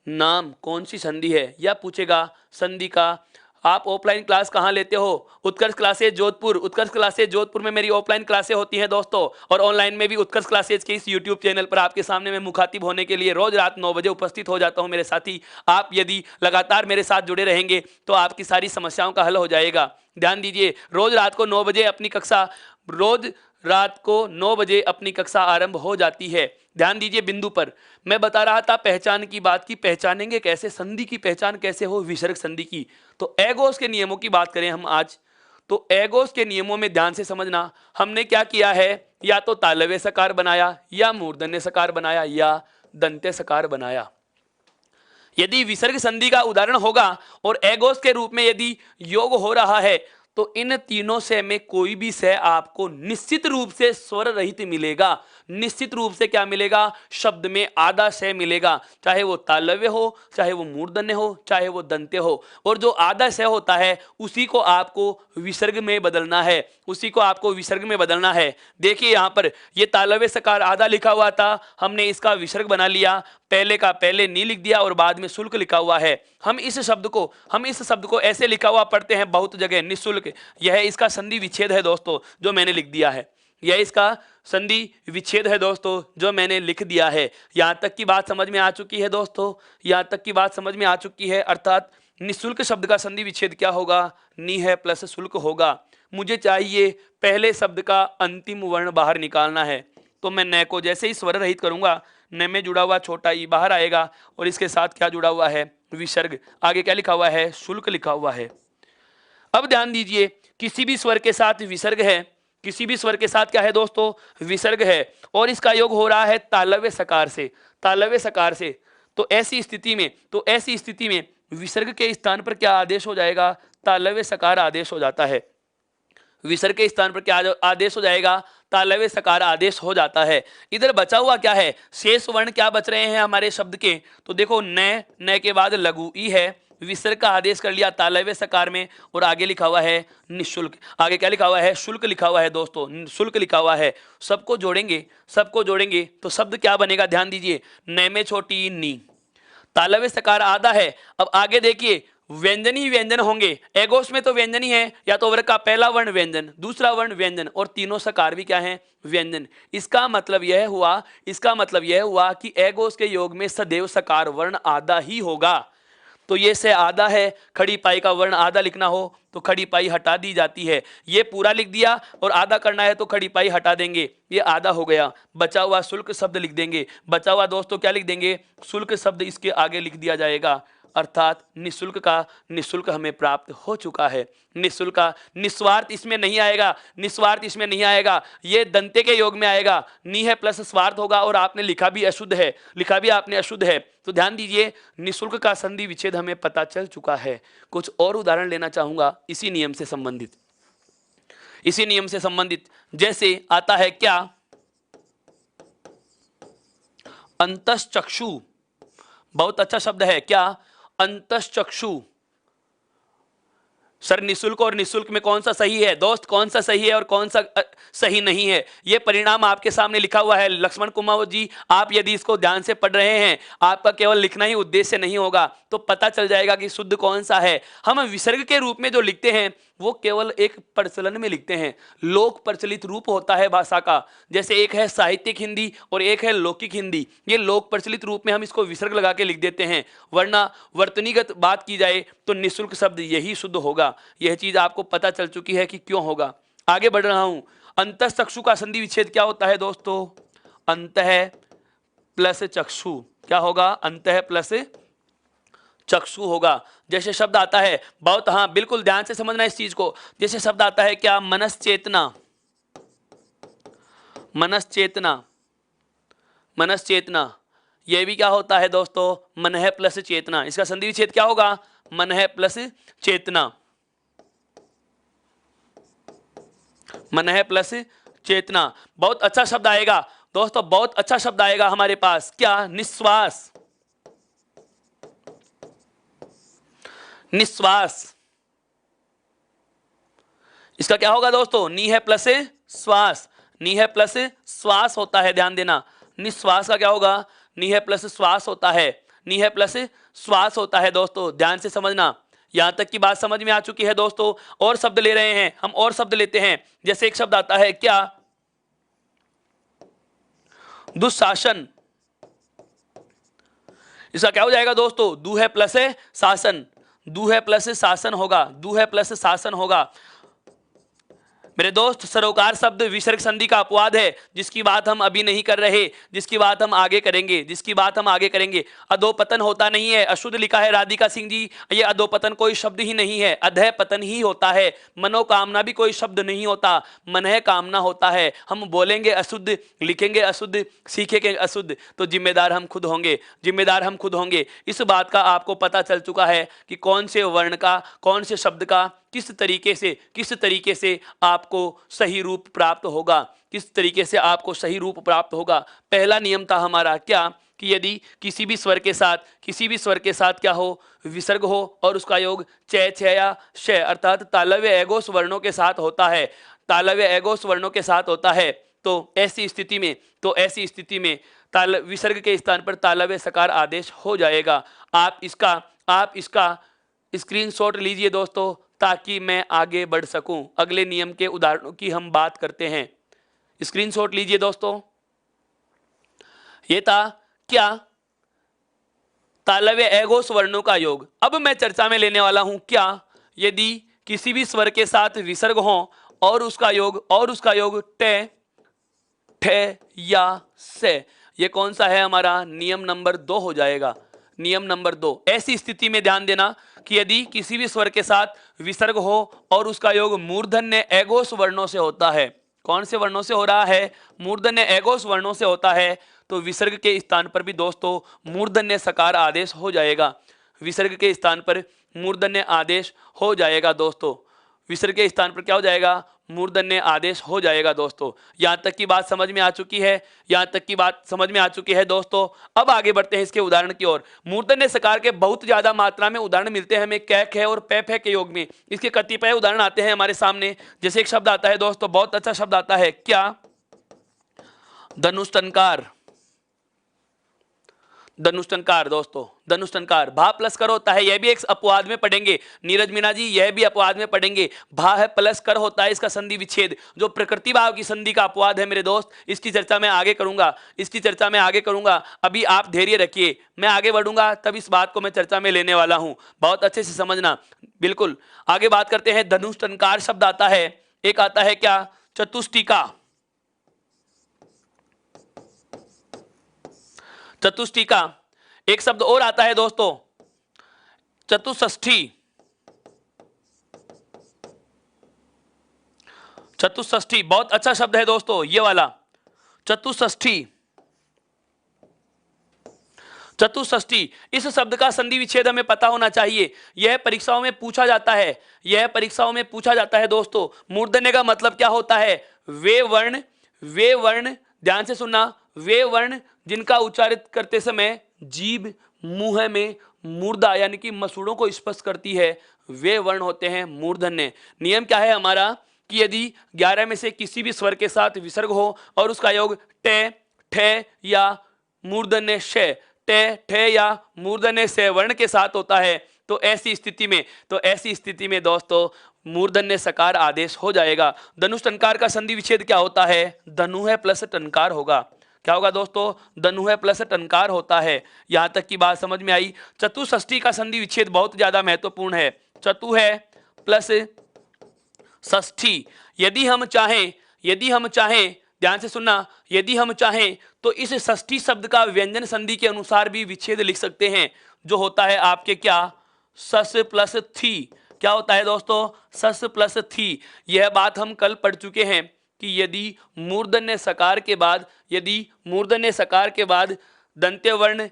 नाम कौन सी संधि है, या पूछेगा संधि का आप ऑफलाइन क्लास कहाँ लेते हो? उत्कर्ष क्लासेज जोधपुर। उत्कर्ष क्लासेज जोधपुर में मेरी ऑफलाइन क्लासें होती हैं दोस्तों, और ऑनलाइन में भी उत्कर्ष क्लासेज के इस यूट्यूब चैनल पर आपके सामने मैं मुखातिब होने के लिए रोज रात 9 बजे उपस्थित हो जाता हूं मेरे साथी। आप यदि लगातार मेरे साथ जुड़े रहेंगे तो आपकी सारी समस्याओं का हल हो जाएगा। ध्यान दीजिए, रोज रात को 9 बजे अपनी कक्षा, रोज रात को 9 बजे अपनी कक्षा आरंभ हो जाती है। ध्यान दीजिए बिंदु पर। मैं बता रहा था पहचान की बात की, पहचानेंगे कैसे, संधि की पहचान कैसे हो, विसर्ग संधि की। तो एगोस के नियमों की बात करें हम आज, तो एगोस के नियमों में ध्यान से समझना हमने क्या किया है। या तो तालव्य सकार बनाया, या मूर्धन्य सकार बनाया, या दंत्य सकार बनाया। यदि विसर्ग संधि का उदाहरण होगा और एगोस के रूप में यदि योग हो रहा है तो इन तीनों से में कोई भी से आपको निश्चित रूप से स्वर रहित मिलेगा। निश्चित रूप से क्या मिलेगा? शब्द में आधा से मिलेगा, चाहे वो तालव्य हो, चाहे वो मूर्धन्य हो, चाहे वो दंत्य हो। और जो आधा से होता है उसी को आपको विसर्ग में बदलना है, उसी को आपको विसर्ग में बदलना है। देखिए यहाँ पर ये तालव्य सकार आधा लिखा हुआ था, हमने इसका विसर्ग बना लिया, पहले का पहले नी लिख दिया और बाद में शुल्क लिखा हुआ है। हम इस शब्द को ऐसे लिखा हुआ पढ़ते हैं बहुत जगह, निःशुल्क। यह इसका संधि विच्छेद है दोस्तों जो मैंने लिख दिया है, यह इसका संधि विच्छेद है दोस्तों जो मैंने लिख दिया है। यहाँ तक की बात समझ में आ चुकी है दोस्तों, यहाँ तक की बात समझ में आ चुकी है। अर्थात निःशुल्क शब्द का संधि विच्छेद क्या होगा? नी है प्लस शुल्क होगा। मुझे चाहिए पहले शब्द का अंतिम वर्ण बाहर निकालना है, तो मैं न को जैसे ही स्वर रहित करूंगा, न में जुड़ा हुआ छोटा ई बाहर आएगा और इसके साथ क्या जुड़ा हुआ है? विसर्ग। आगे क्या लिखा हुआ है? शुल्क लिखा हुआ है। अब ध्यान दीजिए, किसी भी स्वर के साथ विसर्ग है, किसी भी स्वर के साथ क्या है दोस्तों? विसर्ग है, और इसका योग हो रहा है तालव्य सकार से, तालव्य सकार से। तो ऐसी स्थिति में विसर्ग के स्थान पर क्या आदेश हो जाएगा? तालव्य सकार आदेश हो जाता है। विसर्ग के स्थान पर क्या आदेश हो जाएगा? तालव्य सकार आदेश हो जाता है। इधर बचा हुआ क्या है? शेष वर्ण क्या बच रहे हैं हमारे शब्द के? तो देखो न के बाद लघु ई है, विसर्ग का आदेश कर लिया तालव्य सकार में, और आगे लिखा हुआ है निःशुल्क। आगे क्या लिखा हुआ है? शुल्क लिखा हुआ है दोस्तों, शुल्क लिखा हुआ है। सबको जोड़ेंगे तो शब्द क्या बनेगा? ध्यान दीजिए, न में छोटी नी, तालव्य सकार आधा है। अब आगे देखिए, व्यंजन ही व्यंजन होंगे। एगोस में तो व्यंजन ही है, या तो वर्ग का पहला वर्ण व्यंजन, दूसरा वर्ण व्यंजन, और तीनों सकार भी क्या है? व्यंजन। इसका मतलब यह हुआ कि एगोस के योग में सदैव सकार वर्ण आधा ही होगा। तो ये से आधा है, खड़ी पाई का वर्ण आधा लिखना हो तो खड़ी पाई हटा दी जाती है। ये पूरा लिख दिया और आधा करना है तो खड़ी पाई हटा देंगे, ये आधा हो गया। बचा हुआ शुल्क शब्द लिख देंगे। बचा हुआ दोस्तों क्या लिख देंगे? शुल्क शब्द इसके आगे लिख दिया जाएगा। अर्थात निःशुल्क हमें प्राप्त हो चुका है। निःशुल्क का निस्वार्थ इसमें नहीं आएगा, ये दंते के योग में आएगा। नी है प्लस स्वार्थ होगा, और आपने लिखा भी आपने अशुद्ध है। तो ध्यान दीजिए, निःशुल्क का संधि विच्छेद हमें पता चल चुका है। कुछ और उदाहरण लेना चाहूंगा इसी नियम से संबंधित। जैसे आता है क्या? अंतश्चक्षु, बहुत अच्छा शब्द है। क्या? अंतश्चक्षु। सर निःशुल्क और निःशुल्क में कौन सा सही है? दोस्त कौन सा सही है और कौन सा सही नहीं है? ये परिणाम आपके सामने लिखा हुआ है। लक्ष्मण कुमार जी, आप यदि इसको ध्यान से पढ़ रहे हैं, आपका केवल लिखना ही उद्देश्य नहीं होगा, तो पता चल जाएगा कि शुद्ध कौन सा है। हम विसर्ग के रूप में जो लिखते हैं वो केवल एक प्रचलन में लिखते हैं, लोक प्रचलित रूप होता है भाषा का। जैसे एक है साहित्यिक हिंदी और एक है लौकिक हिंदी। ये लोक प्रचलित रूप में हम इसको विसर्ग लगा के लिख देते हैं, वरना वर्तनीगत बात की जाए तो निःशुल्क शब्द यही शुद्ध होगा। यह चीज आपको पता चल चुकी है कि क्यों होगा। आगे बढ़ रहा हूं। अंतःचक्षु का संधि विच्छेद क्या होता है दोस्तों? अंतः प्लस चक्षु। क्या होगा? अंतः प्लस चक्षु होगा। जैसे शब्द आता है, बहुत, हाँ बिल्कुल ध्यान से समझना इस चीज को। जैसे शब्द आता है क्या? मनश्चेतना। यह भी क्या होता है दोस्तों? मन है प्लस चेतना। इसका संधि विच्छेद क्या होगा? मन है प्लस चेतना। मन है प्लस चेतना। बहुत अच्छा शब्द आएगा दोस्तों, बहुत अच्छा शब्द आएगा हमारे पास। क्या? निश्वास। इसका क्या होगा दोस्तों? नी है प्लस श्वास। नी है प्लस श्वास होता है, ध्यान देना। निश्वास का क्या होगा? नी है प्लस श्वास होता है। नी है प्लस श्वास होता है दोस्तों, ध्यान से समझना। यहां तक की बात समझ में आ चुकी है दोस्तों। और शब्द ले रहे हैं हम, और शब्द लेते हैं। जैसे एक शब्द आता है क्या? दुशासन। इसका क्या हो जाएगा दोस्तों? दु है प्लस शासन। दु है प्लस शासन होगा। मेरे दोस्त, सरोकार शब्द विसर्ग संधि का अपवाद है, जिसकी बात हम अभी नहीं कर रहे, जिसकी बात हम आगे करेंगे, जिसकी बात हम आगे करेंगे। अधोपतन होता नहीं है, अशुद्ध लिखा है राधिका सिंह जी, ये अधोपतन कोई शब्द ही नहीं है, अधः पतन ही होता है। मनोकामना भी कोई शब्द नहीं होता, मनः कामना होता है। हम बोलेंगे अशुद्ध, लिखेंगे अशुद्ध, सीखेंगे अशुद्ध, तो जिम्मेदार हम खुद होंगे, जिम्मेदार हम खुद होंगे। इस बात का आपको पता चल चुका है कि कौन से वर्ण का, कौन से शब्द का किस तरीके से आपको सही रूप प्राप्त होगा, किस तरीके से आपको सही रूप प्राप्त होगा। पहला नियम था हमारा क्या, कि यदि किसी भी स्वर के साथ क्या हो, विसर्ग हो और उसका योग च, छ या श अर्थात तालव्य एगोस वर्णों के साथ होता है, तालव्य एगोस वर्णों के साथ होता है, तो ऐसी स्थिति में विसर्ग के स्थान पर तालव्य सकार आदेश हो जाएगा। आप इसका स्क्रीनशॉट लीजिए दोस्तों, ताकि मैं आगे बढ़ सकूं। अगले नियम के उदाहरणों की हम बात करते हैं। स्क्रीनशॉट लीजिए दोस्तों। ये था क्या, तालव्य एगोस वर्णों का योग। अब मैं चर्चा में लेने वाला हूं क्या, यदि किसी भी स्वर के साथ विसर्ग हो और उसका योग टे, ठे या से, ये कौन सा है हमारा, नियम नंबर 2 हो जाएगा। नियम नंबर 2, ऐसी स्थिति में ध्यान देना कि यदि किसी भी स्वर के साथ विसर्ग हो और उसका योग मूर्धन्य एगोस वर्णों से होता है, कौन से वर्णों से हो रहा है, मूर्धन्य एगोस वर्णों से होता है, तो विसर्ग के स्थान पर भी दोस्तों मूर्धन्य सकार आदेश हो जाएगा। विसर्ग के स्थान पर मूर्धन्य आदेश हो जाएगा दोस्तों, विसर्ग के स्थान पर क्या हो जाएगा, मूर्धन्य आदेश हो जाएगा दोस्तों। यहां तक की बात समझ में आ चुकी है, दोस्तों। अब आगे बढ़ते हैं इसके उदाहरण की ओर। मूर्धन्य सकार के बहुत ज्यादा मात्रा में उदाहरण मिलते हैं हमें कै, खे और पे, फे के योग में। इसके कतिपय उदाहरण आते हैं हमारे सामने। जैसे एक शब्द आता है दोस्तों, बहुत अच्छा शब्द आता है क्या, धनुष्टंकार। धनुष्टंकार दोस्तों, धनुष्टंकार। भा प्लस कर होता है, यह भी एक अपवाद में पढ़ेंगे। नीरज मीना जी, यह भी अपवाद में पढ़ेंगे। भा है प्लस कर होता है, इसका संधि विच्छेद, जो प्रकृति भाव की संधि का अपवाद है मेरे दोस्त। इसकी चर्चा मैं आगे करूंगा, अभी आप धैर्य रखिए, मैं आगे बढ़ूंगा तब इस बात को मैं चर्चा में लेने वाला हूं, बहुत अच्छे से समझना। बिल्कुल आगे बात करते हैं। धनुष्टंकार शब्द आता है, एक आता है क्या, चतुष्टिका। चतुष्टिका। एक शब्द और आता है दोस्तों, चतुष्षष्ठी। चतुष्षष्ठी बहुत अच्छा शब्द है दोस्तों, ये वाला चतुष्षष्ठी। चतुष्षष्ठी, इस शब्द का संधि विच्छेद हमें पता होना चाहिए। यह परीक्षाओं में पूछा जाता है, दोस्तों। मूर्धन्य का मतलब क्या होता है, वे वर्ण, ध्यान से सुनना, वे वर्ण जिनका उच्चारित करते समय जीभ मुंह में मूर्धा यानी कि मसूड़ों को स्पर्श करती है, वे वर्ण होते हैं मूर्धन्य। नियम क्या है हमारा, कि यदि 11 में से किसी भी स्वर के साथ विसर्ग हो और उसका योग टे, ठे या मूर्धन्य शे, टे, ठे या मूर्धन्य से वर्ण के साथ होता है, तो ऐसी स्थिति में दोस्तों मूर्धन्य सकार आदेश हो जाएगा। धनुष्टंकार का संधि विच्छेद क्या होता है, धनु है प्लस टंकार होगा। क्या होगा दोस्तों, धनु है प्लस टंकार होता है। यहां तक की बात समझ में आई। चतुष्षष्ठी का संधि विच्छेद बहुत ज्यादा महत्वपूर्ण है। चतु है प्लस षष्ठी। यदि हम चाहें, ध्यान से सुनना, यदि हम चाहें तो इस षष्ठी शब्द का व्यंजन संधि के अनुसार भी विच्छेद लिख सकते हैं, जो होता है आपके क्या, सस प्लस थी। क्या होता है दोस्तों, सस प्लस थी। यह बात हम कल पढ़ चुके हैं कि यदि मूर्धन्य सकार के बाद दंत्य वर्ण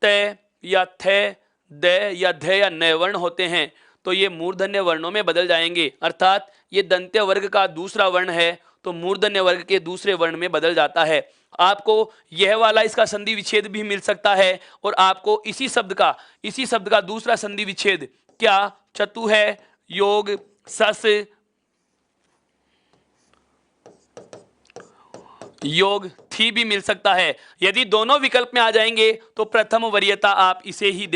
त या थ, द या ध या न वर्ण होते हैं, तो ये मूर्धन्य वर्णों में बदल जाएंगे। अर्थात ये दंत्य वर्ग का दूसरा वर्ण है, तो मूर्धन्य वर्ग के दूसरे वर्ण में बदल जाता है। आपको यह वाला इसका संधि विच्छेद भी मिल सकता है, और आपको इसी शब्द का दूसरा संधि विच्छेद क्या, चतु है योग सस योग थी भी मिल सकता है। यदि दोनों विकल्प में आ जाएंगे तो प्रथम वरीयता आप इसे ही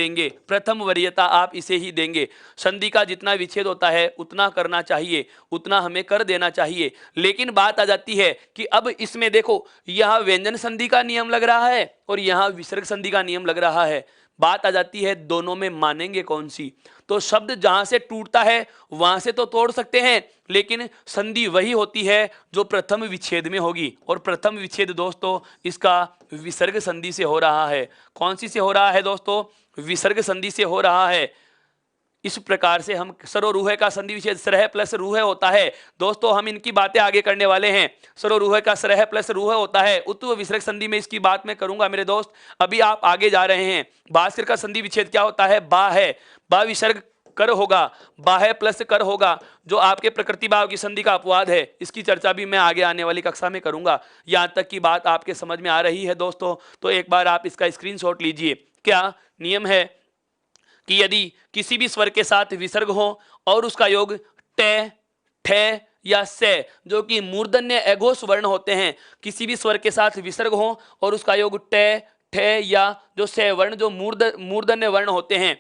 देंगे। संधि का जितना विच्छेद होता है उतना करना चाहिए, उतना हमें कर देना चाहिए। लेकिन बात आ जाती है कि अब इसमें देखो, यह व्यंजन संधि का नियम लग रहा है और यहां विसर्ग संधि का नियम लग रहा है। बात आ जाती है दोनों में मानेंगे कौन सी। तो शब्द जहां से टूटता है वहां से तो तोड़ सकते हैं, लेकिन संधि वही होती है जो प्रथम विच्छेद में होगी, और प्रथम विच्छेद दोस्तों इसका विसर्ग संधि से हो रहा है। कौन सी से हो रहा है दोस्तों? विसर्ग संधि से हो रहा है। इस प्रकार से हम सरो रूहे का संधि विच्छेद सरह प्लस रूहे होता है। दोस्तों हम इनकी बातें आगे करने वाले हैं। सरो रूहे का सरह प्लस रूहे होता है। उत्व विसर्ग संधि में इसकी बात मैं करूंगा मेरे दोस्त। अभी आप आगे जा रहे हैं। भास्कर का संधि विच्छेद क्या होता है? बा है, बा विसर्ग कर होगा, बा है प्लस कर होगा, जो आपके प्रकृति भाव की संधि का अपवाद है। इसकी चर्चा भी मैं आगे आने वाली कक्षा में करूंगा। यहां तक की बात आपके समझ में आ रही है दोस्तों? तो एक बार आप इसका स्क्रीनशॉट लीजिए। क्या नियम है कि यदि किसी भी स्वर के साथ विसर्ग हो और उसका योग टे, ठे या से, जो कि मूर्धन्य एघोष वर्ण होते हैं, किसी भी स्वर के साथ विसर्ग हो और उसका योग टे, ठे या जो से वर्ण जो मूर्धन्य वर्ण होते हैं,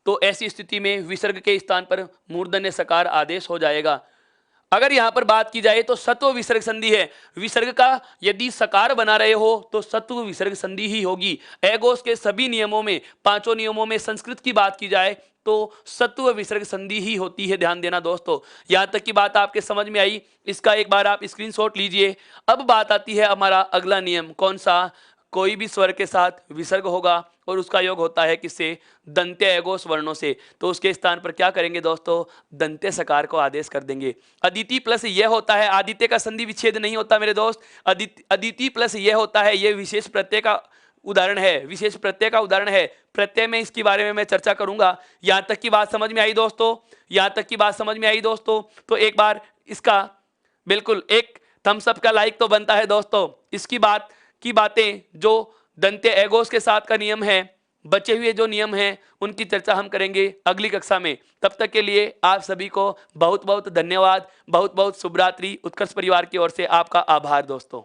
तो ऐसी स्थिति में विसर्ग के स्थान पर मूर्धन्य सकार आदेश हो जाएगा। अगर यहां पर बात की जाए तो सत्व विसर्ग संधि है। विसर्ग का यदि सकार बना रहे हो तो सत्व विसर्ग संधि ही होगी। एगोस के सभी नियमों में, पांचों नियमों में संस्कृत की बात की जाए तो सत्व विसर्ग संधि ही होती है। ध्यान देना दोस्तों। यहां तक की बात आपके समझ में आई? इसका एक बार आप स्क्रीनशॉट लीजिए। अब बात आती है हमारा अगला नियम। कौन सा? कोई भी स्वर के साथ विसर्ग होगा और उसका योग होता है किससे? दंत्य एगोस वर्णों से, तो उसके स्थान पर क्या करेंगे दोस्तों? दंत्य सकार को आदेश कर देंगे। अदिति प्लस यह होता है, आदित्य का संधि विच्छेद नहीं होता मेरे दोस्त। अदिति प्लस यह होता है, यह विशेष प्रत्यय का उदाहरण है, विशेष प्रत्यय का उदाहरण है। प्रत्यय में इसके बारे में मैं चर्चा करूंगा। यहां तक की बात समझ में आई दोस्तों? यहां तक की बात समझ में आई दोस्तों? तो एक बार इसका बिल्कुल एक थम्स अप का लाइक तो बनता है दोस्तों। इसकी बात की बातें जो दंत्य एगोस के साथ का नियम है, बचे हुए जो नियम हैं, उनकी चर्चा हम करेंगे अगली कक्षा में। तब तक के लिए आप सभी को बहुत बहुत धन्यवाद, बहुत बहुत शुभरात्रि। उत्कर्ष परिवार की ओर से आपका आभार दोस्तों।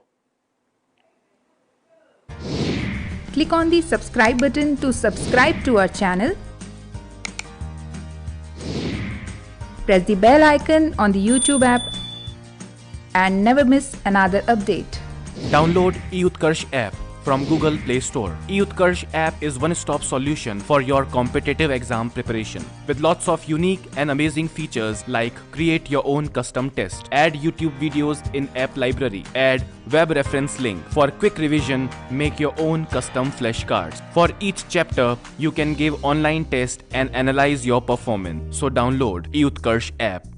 Click on the subscribe button to subscribe to our channel. Press the bell icon on the YouTube app and never miss another update. Download eUtkarsh app from Google Play Store. eUtkarsh app is one-stop solution for your competitive exam preparation with lots of unique and amazing features like create your own custom test, add YouTube videos in app library, add web reference link for quick revision, make your own custom flashcards. For each chapter, you can give online test and analyze your performance. So download eUtkarsh app.